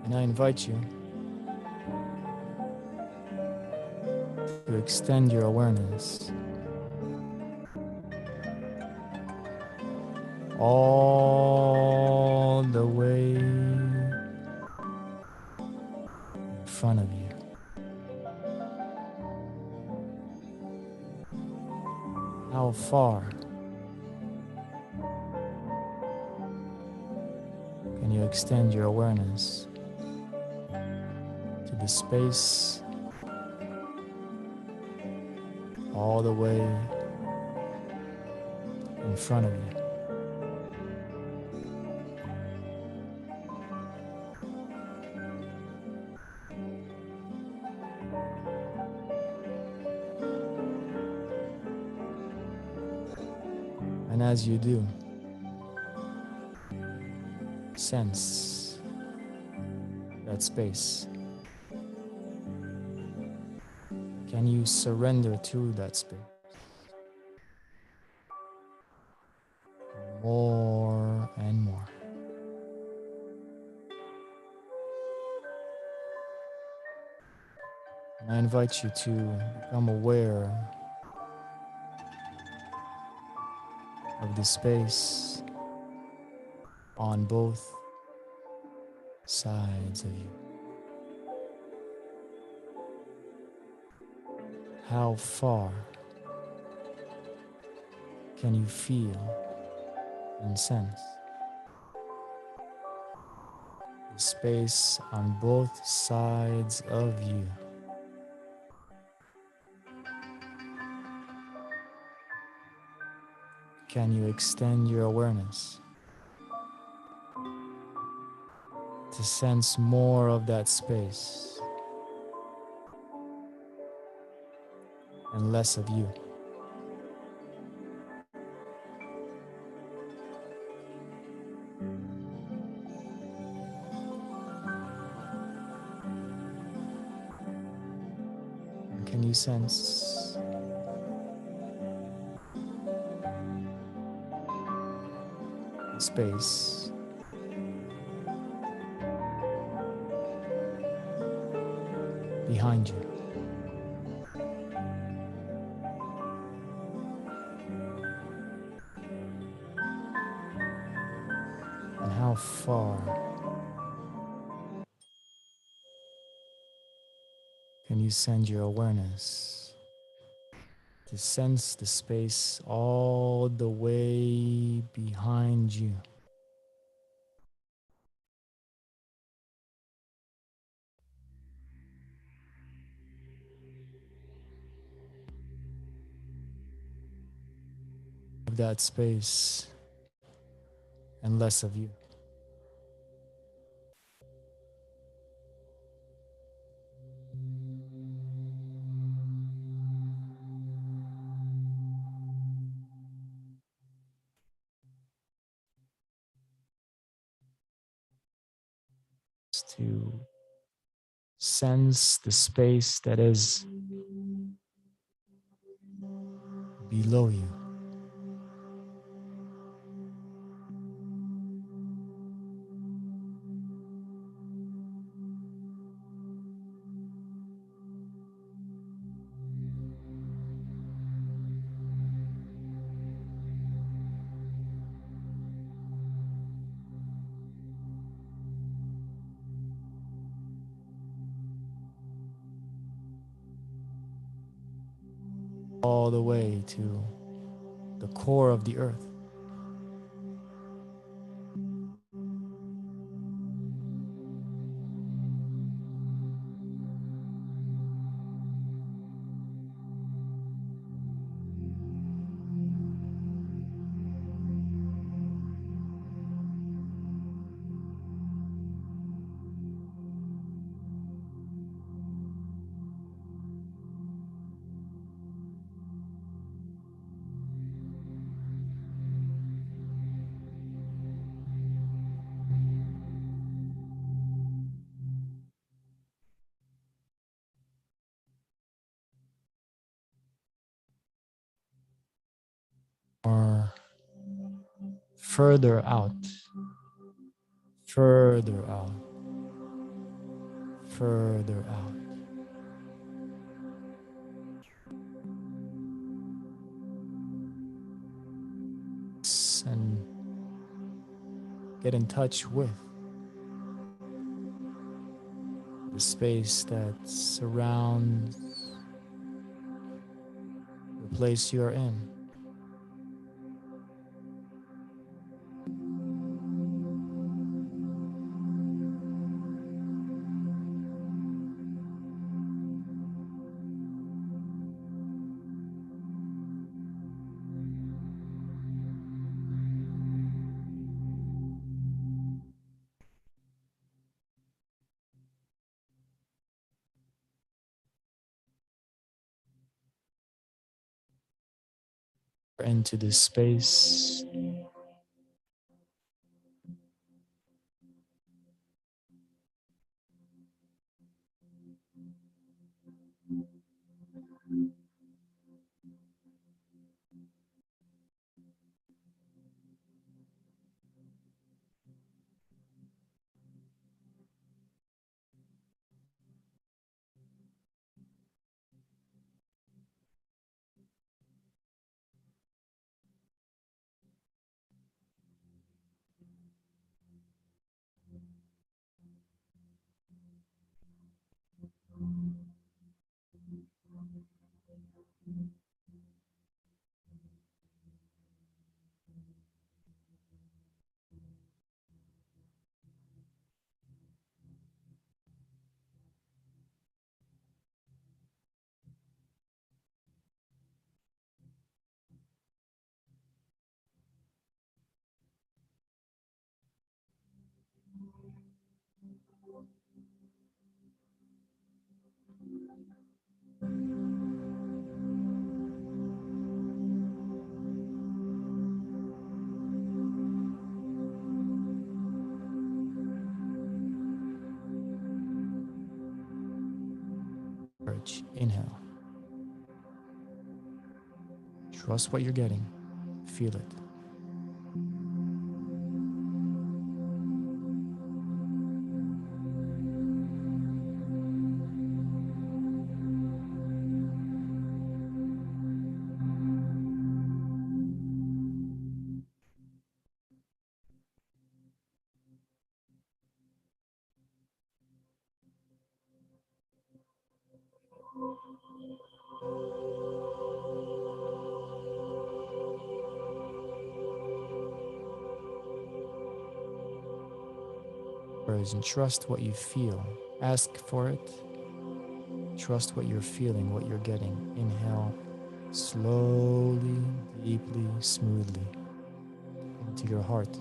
And I invite you to extend your awareness all the way in front of you. How far can you extend your awareness to the space all the way in front of you? And as you do, sense that space. Can you surrender to that space? More and more. And I invite you to become aware of the space on both sides of you. How far can you feel and sense the space on both sides of you? Can you extend your awareness to sense more of that space and less of you? And can you sense the space behind you? And how far can you send your awareness to sense the space all the way behind you? Of that space and less of you. To sense the space that is below you. all the way to the core of the earth. Or further out, further out, further out. And get in touch with the space that surrounds the place you are in. Into this space. Inhale. Trust what you're getting. Feel it. And trust what you feel. Ask for it. Trust what you're feeling, what you're getting. Inhale slowly, deeply, smoothly into your heart.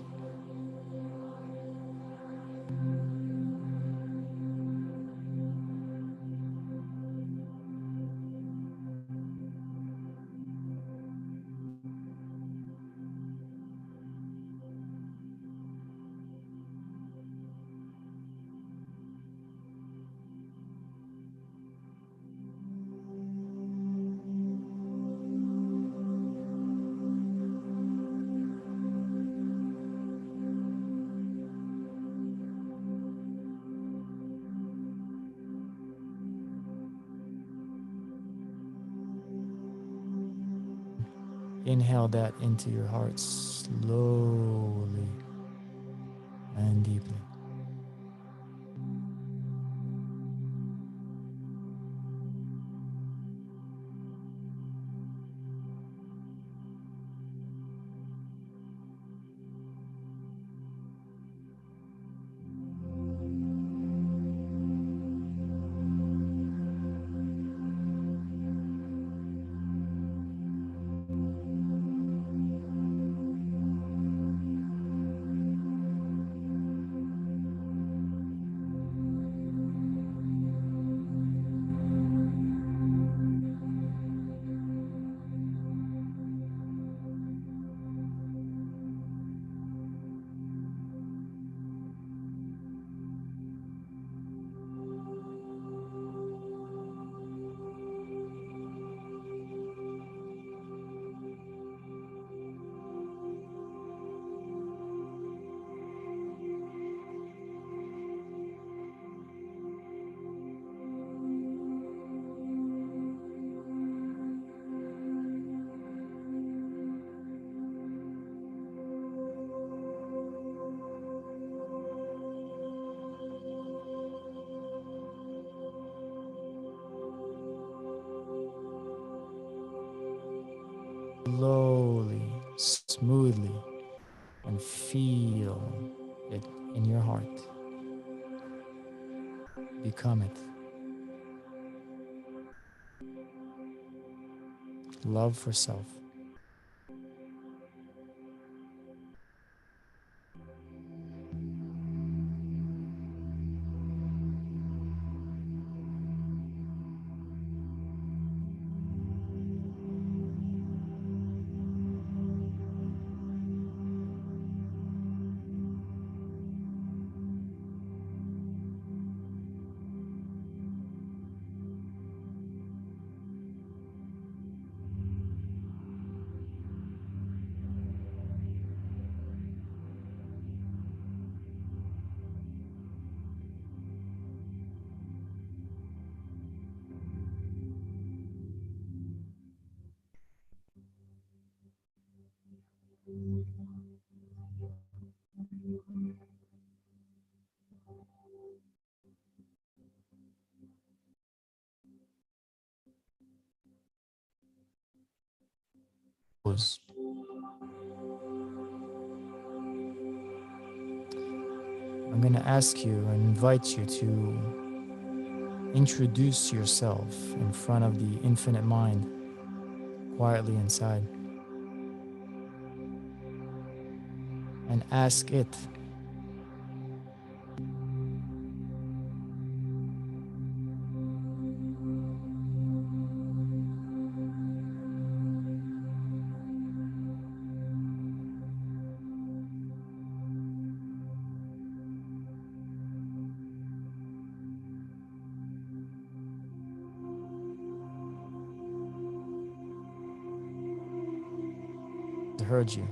Inhale that into your heart slowly and deeply. slowly, smoothly, and feel it in your heart. Become it. Love for self. I'm going to ask you and invite you to introduce yourself in front of the infinite mind, quietly inside, and ask it, I heard you.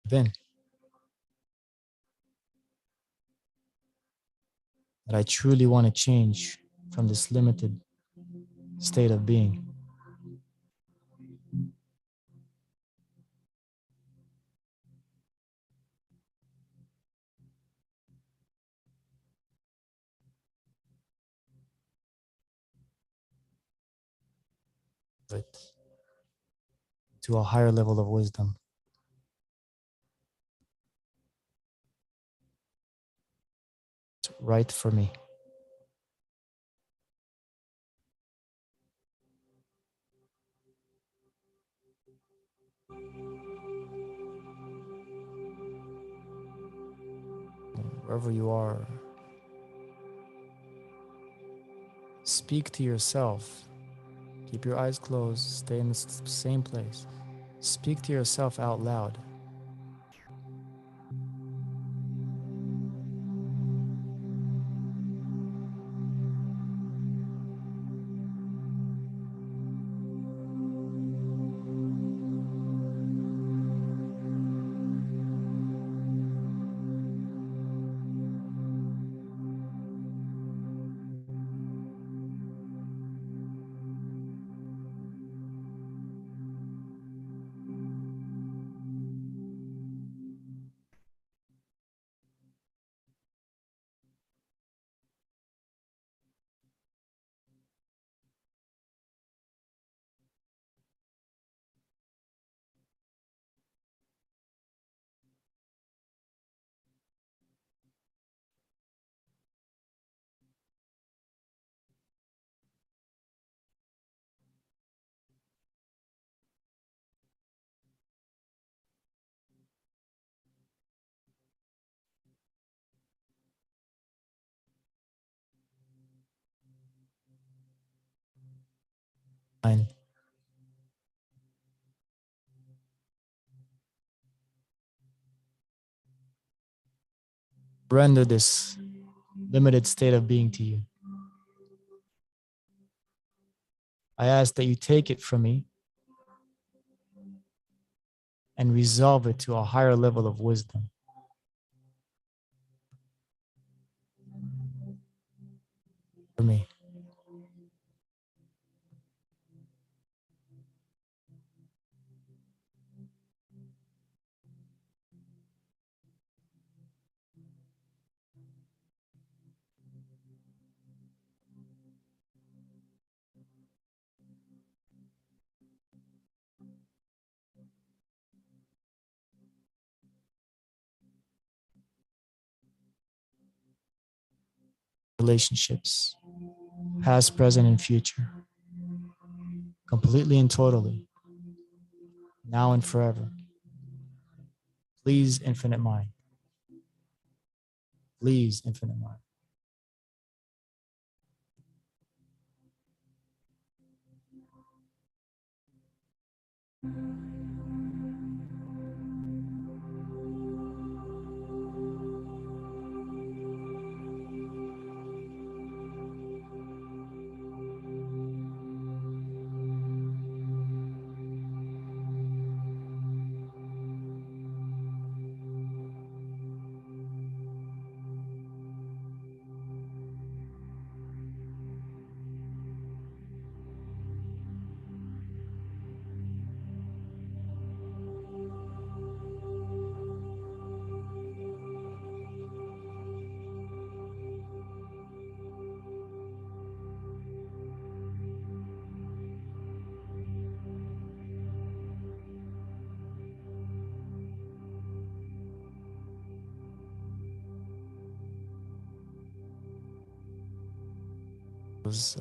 within. That I truly want to change from this limited state of being. But to a higher level of wisdom. It's right for me. Wherever you are, speak to yourself. Keep your eyes closed, stay in the same place. Speak to yourself out loud. And render this limited state of being to you. I ask that you take it from me and resolve it to a higher level of wisdom. For me. Relationships, past, present, and future, completely and totally, now and forever. Please, infinite mind. Please, infinite mind.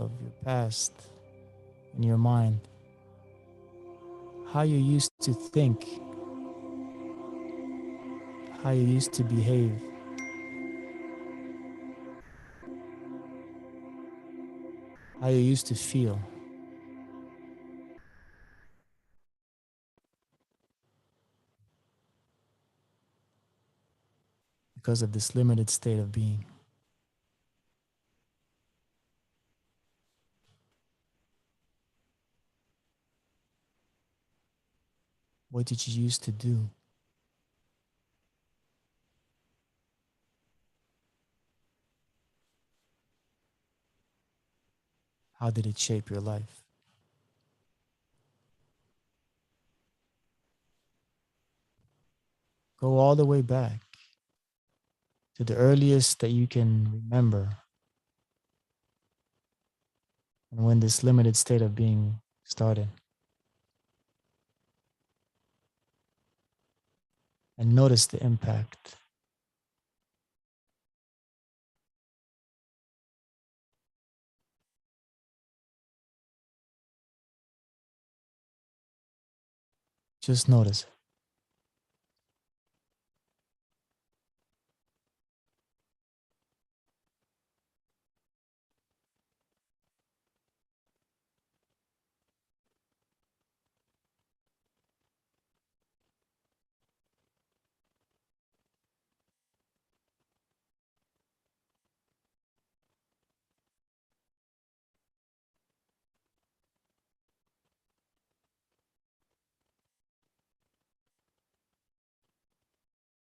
Of your past in your mind, how you used to think, how you used to behave, how you used to feel. Because of this limited state of being. What did you used to do? How did it shape your life? Go all the way back to the earliest that you can remember, and when this limited state of being started. And notice the impact. Just notice it.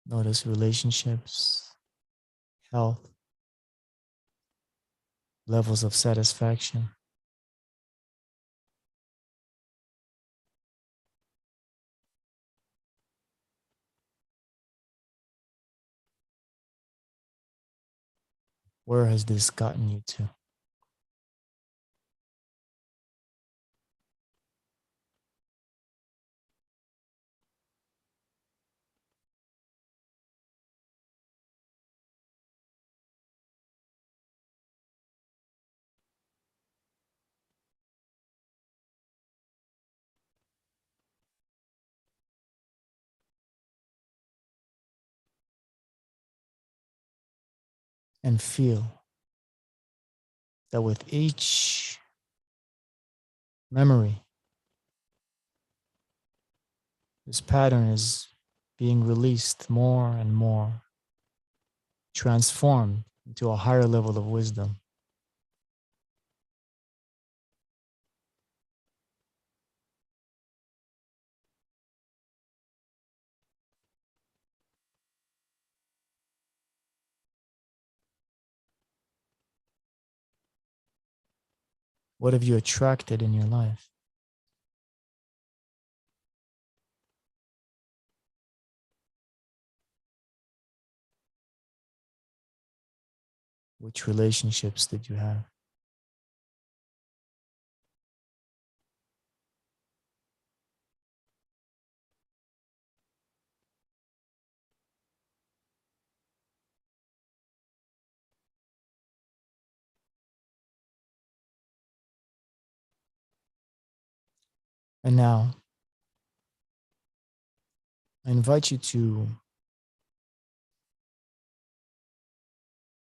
Notice relationships, health, levels of satisfaction. Where has this gotten you to? And feel that with each memory, this pattern is being released more and more, transformed into a higher level of wisdom. What have you attracted in your life? Which relationships did you have? And now, I invite you to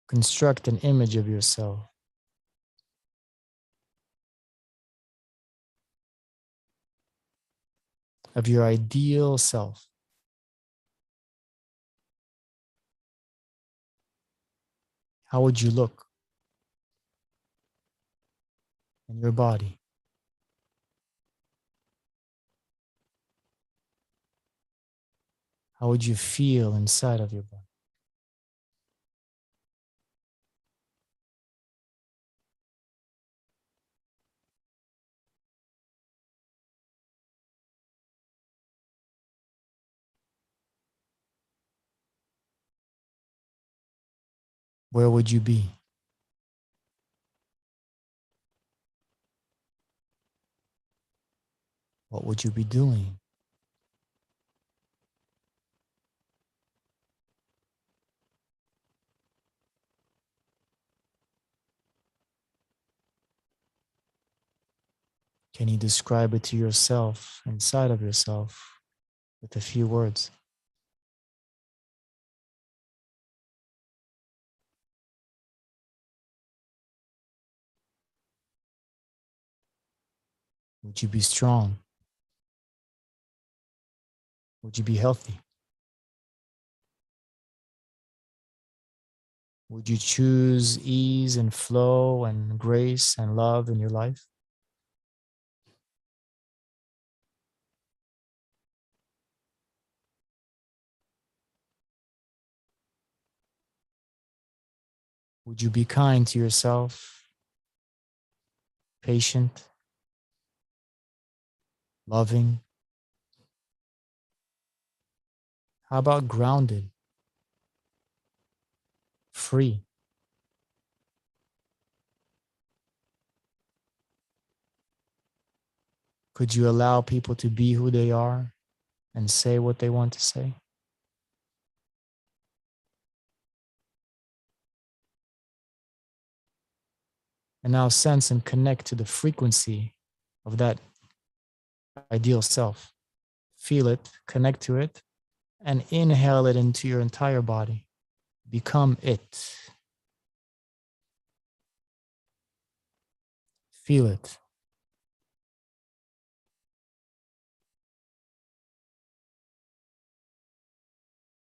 construct an image of yourself, of your ideal self. How would you look in your body? How would you feel inside of your body? Where would you be? What would you be doing? Can you describe it to yourself, inside of yourself, with a few words? Would you be strong? Would you be healthy? Would you choose ease and flow and grace and love in your life? Would you be kind to yourself patient, loving? How about grounded, free? Could you allow people to be who they are and say what they want to say? And now sense and connect to the frequency of that ideal self. Feel it, connect to it, and inhale it into your entire body. Become it. Feel it.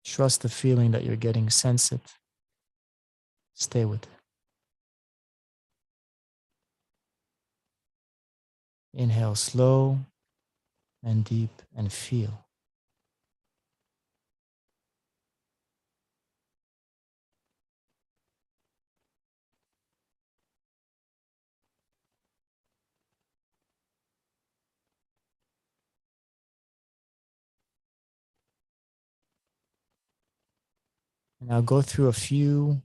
Trust the feeling that you're getting, sense it. Stay with it. Inhale slow and deep and feel. And now go through a few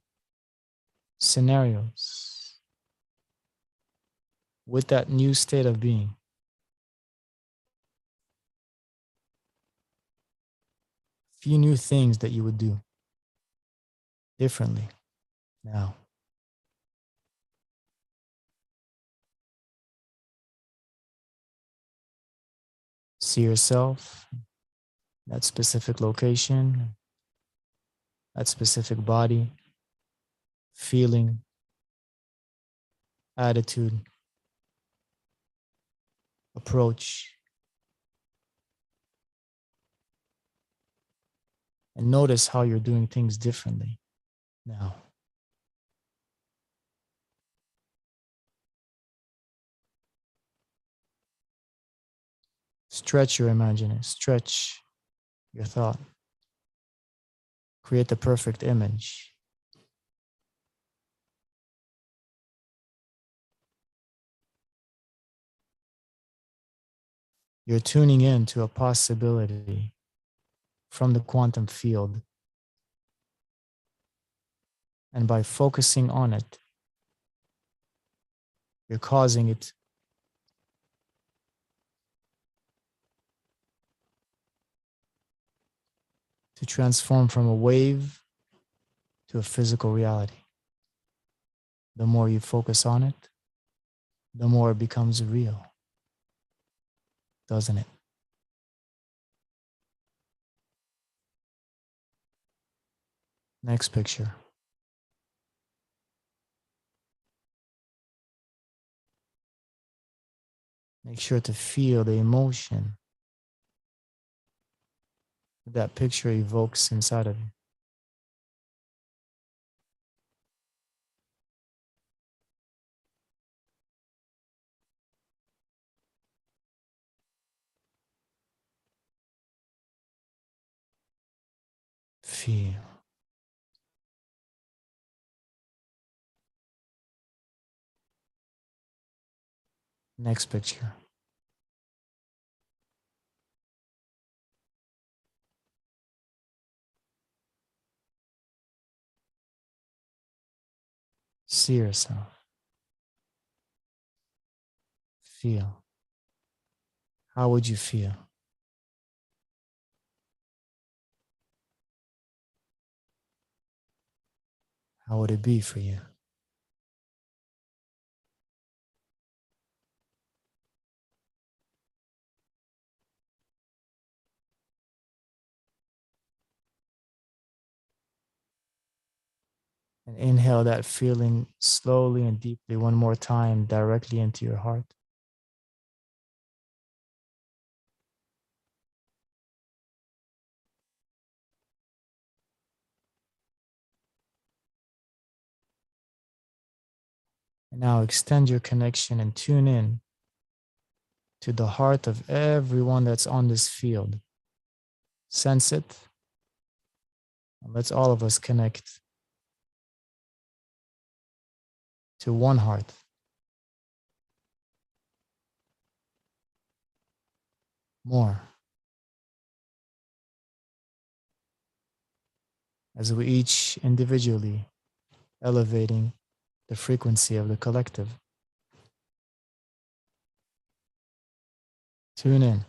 scenarios with that new state of being. Few new things that you would do differently now. See yourself, that specific location, that specific body, feeling, attitude, approach. And notice how you're doing things differently now. Stretch your imagination, stretch your thought. Create the perfect image. You're tuning in to a possibility from the quantum field. And by focusing on it, you're causing it to transform from a wave to a physical reality. The more you focus on it, the more it becomes real, doesn't it? Next picture. Make sure to feel the emotion that picture evokes inside of you. Feel. Next picture. See yourself. Feel. How would you feel? How would it be for you? And inhale that feeling slowly and deeply one more time directly into your heart. And now extend your connection and tune in to the heart of everyone that's on this field. Sense it. And let's all of us connect to one heart. more. As we each individually elevating the frequency of the collective. Tune in.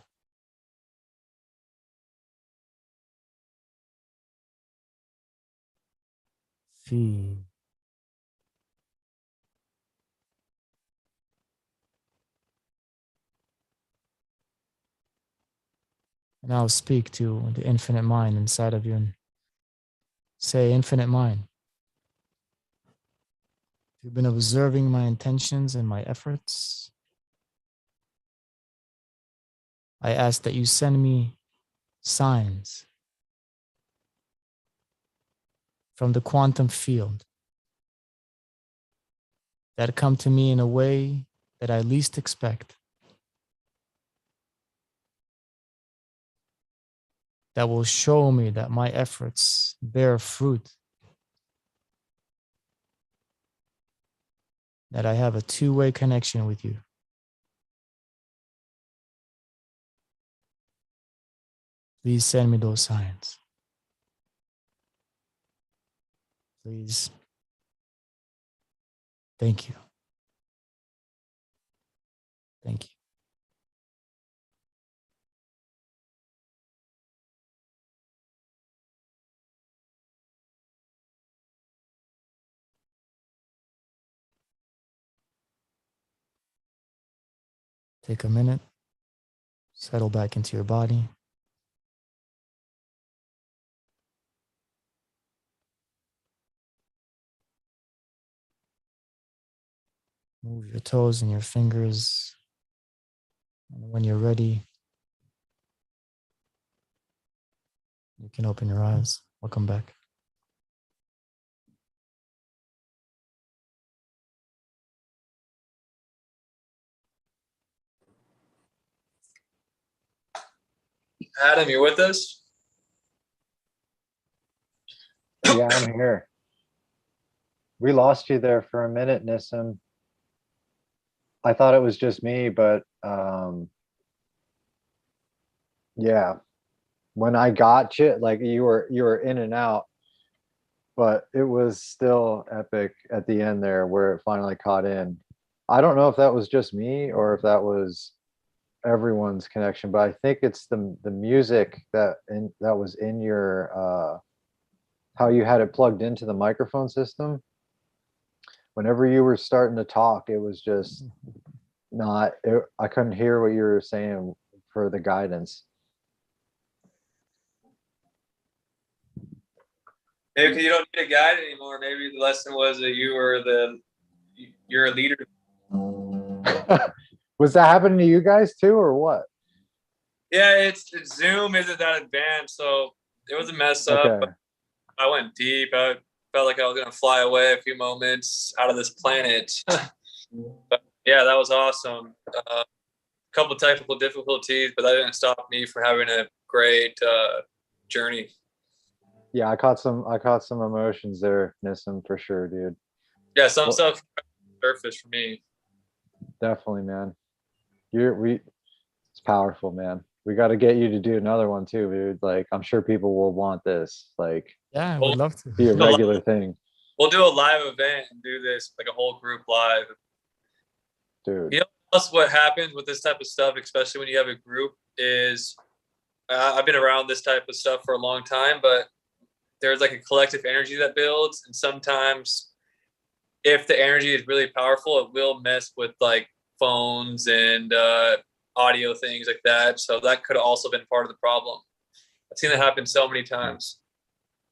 Feel. And I'll speak to the infinite mind inside of you and say, infinite mind, you've been observing my intentions and my efforts. I ask that you send me signs from the quantum field that come to me in a way that I least expect, that will show me that my efforts bear fruit, that I have a two-way connection with you. Please send me those signs. Please. Thank you. Thank you. Take a minute, settle back into your body. Move your toes and your fingers. And when you're ready, you can open your eyes. Welcome back. Adam, you with us? Yeah, I'm here. We lost you there for a minute, Nissim. I thought it was just me, but yeah, when I got you, like you were in and out, but it was still epic at the end there where it finally caught in. I don't know if that was just me or if that was everyone's connection, but I think it's the music that was in your how you had it plugged into the microphone system. Whenever you were starting to talk, it was just not I couldn't hear what you were saying for the guidance. Maybe because you don't need a guide anymore. Maybe the lesson was that you're a leader. Was that happening to you guys too, or what? Yeah, it's Zoom isn't that advanced, so it was a mess up. Okay. I went deep. I felt like I was gonna fly away a few moments out of this planet. But yeah, that was awesome. A couple technical difficulties, but that didn't stop me from having a great journey. Yeah, I caught some emotions there, Nissim, for sure, dude. Yeah, some stuff surfaced for me. Definitely, man. It's powerful, man. We got to get you to do another one too, dude. Like, I'm sure people will want this. Like, Yeah, I would love to. be a regular thing. We'll do a live event and do this like a whole group live. Dude. You know else what happens with this type of stuff, especially when you have a group, is I've been around this type of stuff for a long time, but there's like a collective energy that builds, and sometimes if the energy is really powerful, it will mess with like phones and audio things like that. So that could have also been part of the problem. I've seen it happen so many times.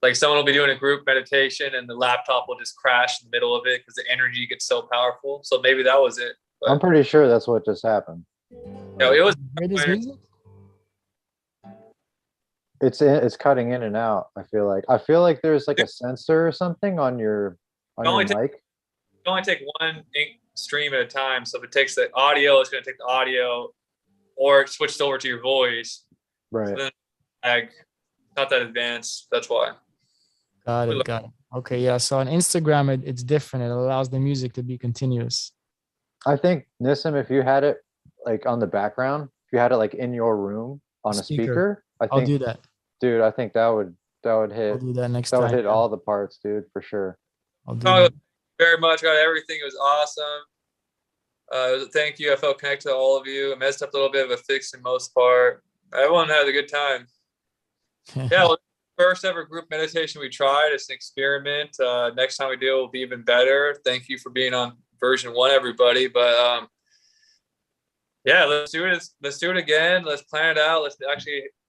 Like someone will be doing a group meditation and the laptop will just crash in the middle of it because the energy gets so powerful. So maybe that was it. But, I'm pretty sure that's what just happened. it was. Hear this music? It's cutting in and out. I feel like there's like a sensor or something on your mic. Only take one stream at a time. So if it takes the audio, it's going to take the audio, or it switched over to your voice. Right. So then, not that advanced. That's why. Got it. Okay, yeah. So on Instagram, it's different. It allows the music to be continuous. I think, Nissim, if you had it like on the background, if you had it like in your room on a speaker, I I'll think, do that. dude, I think that would I'll hit do that next that would time. hit Yeah. all the parts, dude, for sure. I'll do Oh, that. very much. Got everything. It was awesome. Thank you. I felt connected to all of you. I messed up a little bit, but fixed the most part. Everyone had a good time. Yeah, well, first ever group meditation we tried. It's an experiment. Next time we do it will be even better. Thank you for being on version 1, everybody. But yeah, let's do it. Let's do it again. Let's plan it out. I'm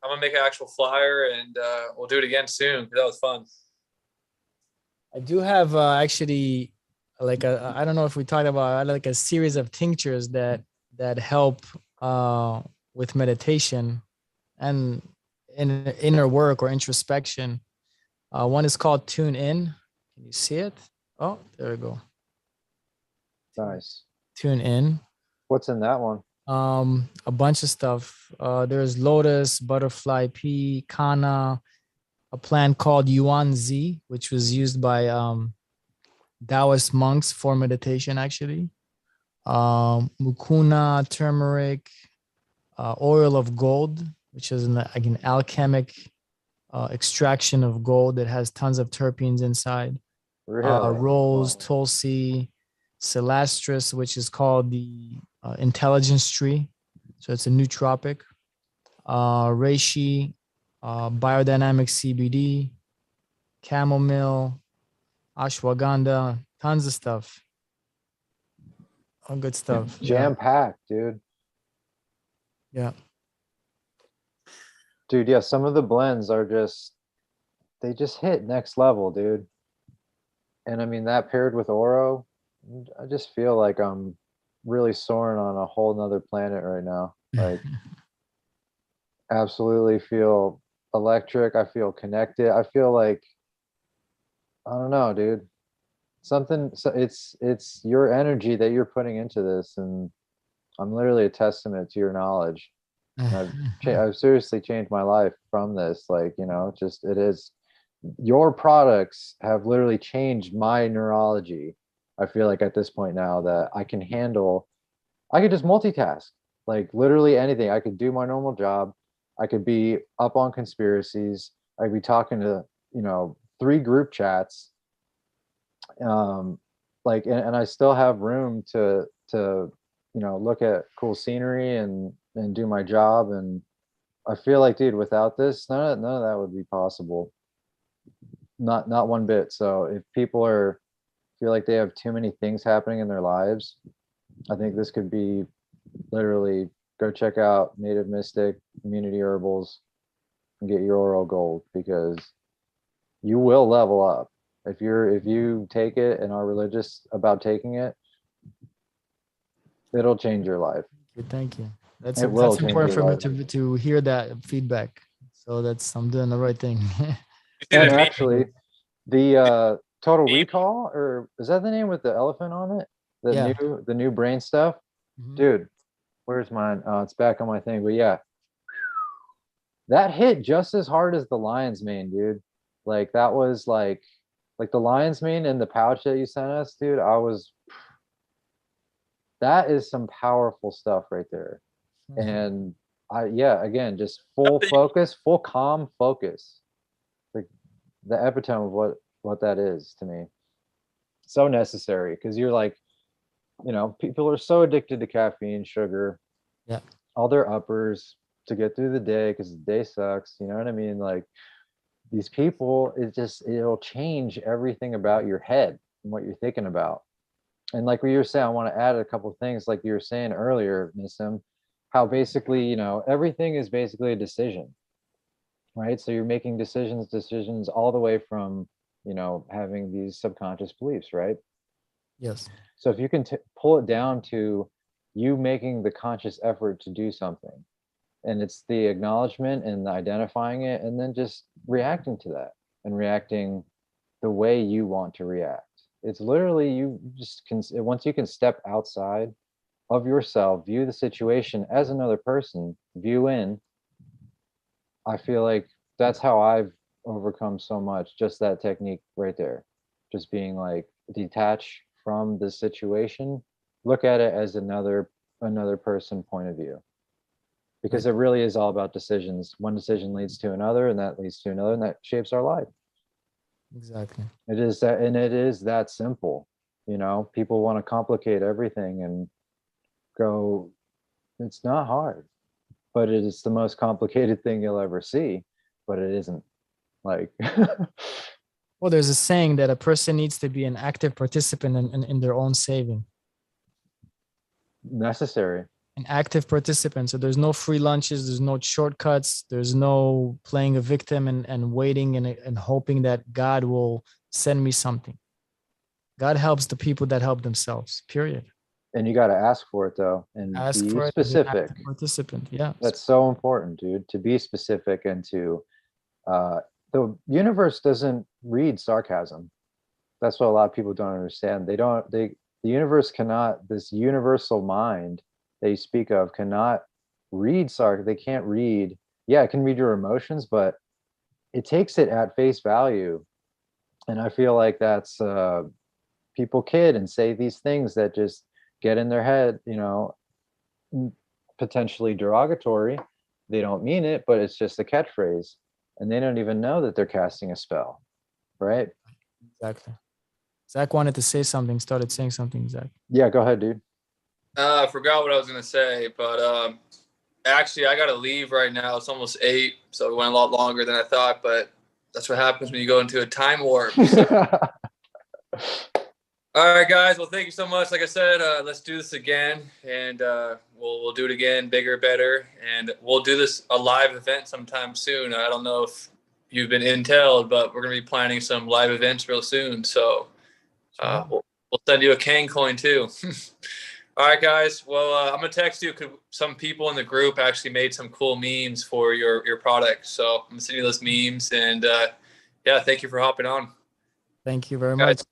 gonna make an actual flyer, and we'll do it again soon because that was fun. I do have actually like I don't know if we talked about like a series of tinctures that help with meditation and in inner work or introspection. One is called Tune In. Can you see it? Oh, there we go. Nice. Tune In. What's in that one? A bunch of stuff. There's lotus, butterfly pea, kana, a plant called yuan zi, which was used by Taoist monks for meditation, actually. Mucuna, turmeric, oil of gold, which is like an alchemic extraction of gold that has tons of terpenes inside. Really? Rose, tulsi, celastris, which is called the intelligence tree. So it's a nootropic. Reishi, biodynamic CBD, chamomile, ashwagandha, tons of stuff. All good stuff. Jam packed, dude. Yeah. Dude, yeah, some of the blends are they just hit next level, dude. And I mean, that paired with Oro, I just feel like I'm really soaring on a whole nother planet right now. Like, absolutely feel electric. I feel connected. I feel like, I don't know, dude. Something, so it's your energy that you're putting into this, and I'm literally a testament to your knowledge. I've seriously changed my life from this. Like, just it is, your products have literally changed my neurology. I feel like at this point now that I could just multitask, like literally anything. I could do my normal job. I could be up on conspiracies. I'd be talking to, 3 group chats. Like, and I still have room to look at cool scenery and do my job. And I feel like, dude, without this, none of that would be possible. Not one bit. So if people feel like they have too many things happening in their lives, I think this could be literally, go check out Native Mystic Immunity Herbals and get your oral gold, because you will level up if you take it and are religious about taking it. It'll change your life. Thank you. That's It will that's change important your for me life. to hear that feedback. So I'm doing the right thing. And actually, the Total Recall, or is that the name with the elephant on it? Yeah. The new brain stuff, dude. Where's mine? Oh, it's back on my thing. But yeah, that hit just as hard as the lion's mane, dude. Like, that was like the lion's mane in the pouch that you sent us, dude. That is some powerful stuff right there. And again, just full focus, full calm focus. Like the epitome of what that is to me. So necessary, because you're like, people are so addicted to caffeine, sugar, Yeah. all their uppers to get through the day, because the day sucks. You know what I mean? Like, these people, it'll change everything about your head and what you're thinking about. And like we were saying, I want to add a couple of things, like you were saying earlier, Nissim, how basically, everything is basically a decision, right? So you're making decisions all the way from, having these subconscious beliefs, right? Yes. So if you can pull it down to you making the conscious effort to do something, and it's the acknowledgement and the identifying it, and then just reacting to that, and reacting the way you want to react. It's literally, you just can, once you can step outside of yourself, view the situation as another person, view in, I feel like that's how I've overcome so much. Just that technique right there, just being like, detach from the situation, look at it as another person point of view, because it really is all about decisions. One decision leads to another, and that leads to another, and that shapes our life. Exactly. It is that, and it is that simple. You know, people want to complicate everything and go, it's not hard, but it is the most complicated thing you'll ever see, but it isn't. Like, Well, there's a saying that a person needs to be an active participant in their own saving. necessary. An active participant. So there's no free lunches, there's no shortcuts, there's no playing a victim and waiting and hoping that God will send me something. God helps the people that help themselves, period. And you got to ask for it though, and Ask be for it. specific. Participant. Yeah. That's so important, dude, to be specific and to, the universe doesn't read sarcasm. That's what a lot of people don't understand. The universe cannot, this universal mind that you speak of cannot read they can't read, yeah, it can read your emotions, but it takes it at face value. And I feel like that's, people kid and say these things that just get in their head, you know, potentially derogatory. They don't mean it, but it's just a catchphrase, and they don't even know that they're casting a spell, right? Exactly. Zach wanted to say something, started saying something, Zach. Yeah, go ahead, dude. I forgot what I was gonna say, but actually, I gotta leave right now. It's almost 8, so it went a lot longer than I thought. But that's what happens when you go into a time warp. So. All right, guys. Well, thank you so much. Like I said, let's do this again, and we'll do it again, bigger, better, and we'll do this a live event sometime soon. I don't know if you've been intel, but we're gonna be planning some live events real soon. So we'll send you a Kang coin too. All right, guys. Well, I'm gonna text you because some people in the group actually made some cool memes for your product. So I'm gonna send you those memes, and yeah, thank you for hopping on. Thank you very Guys. much.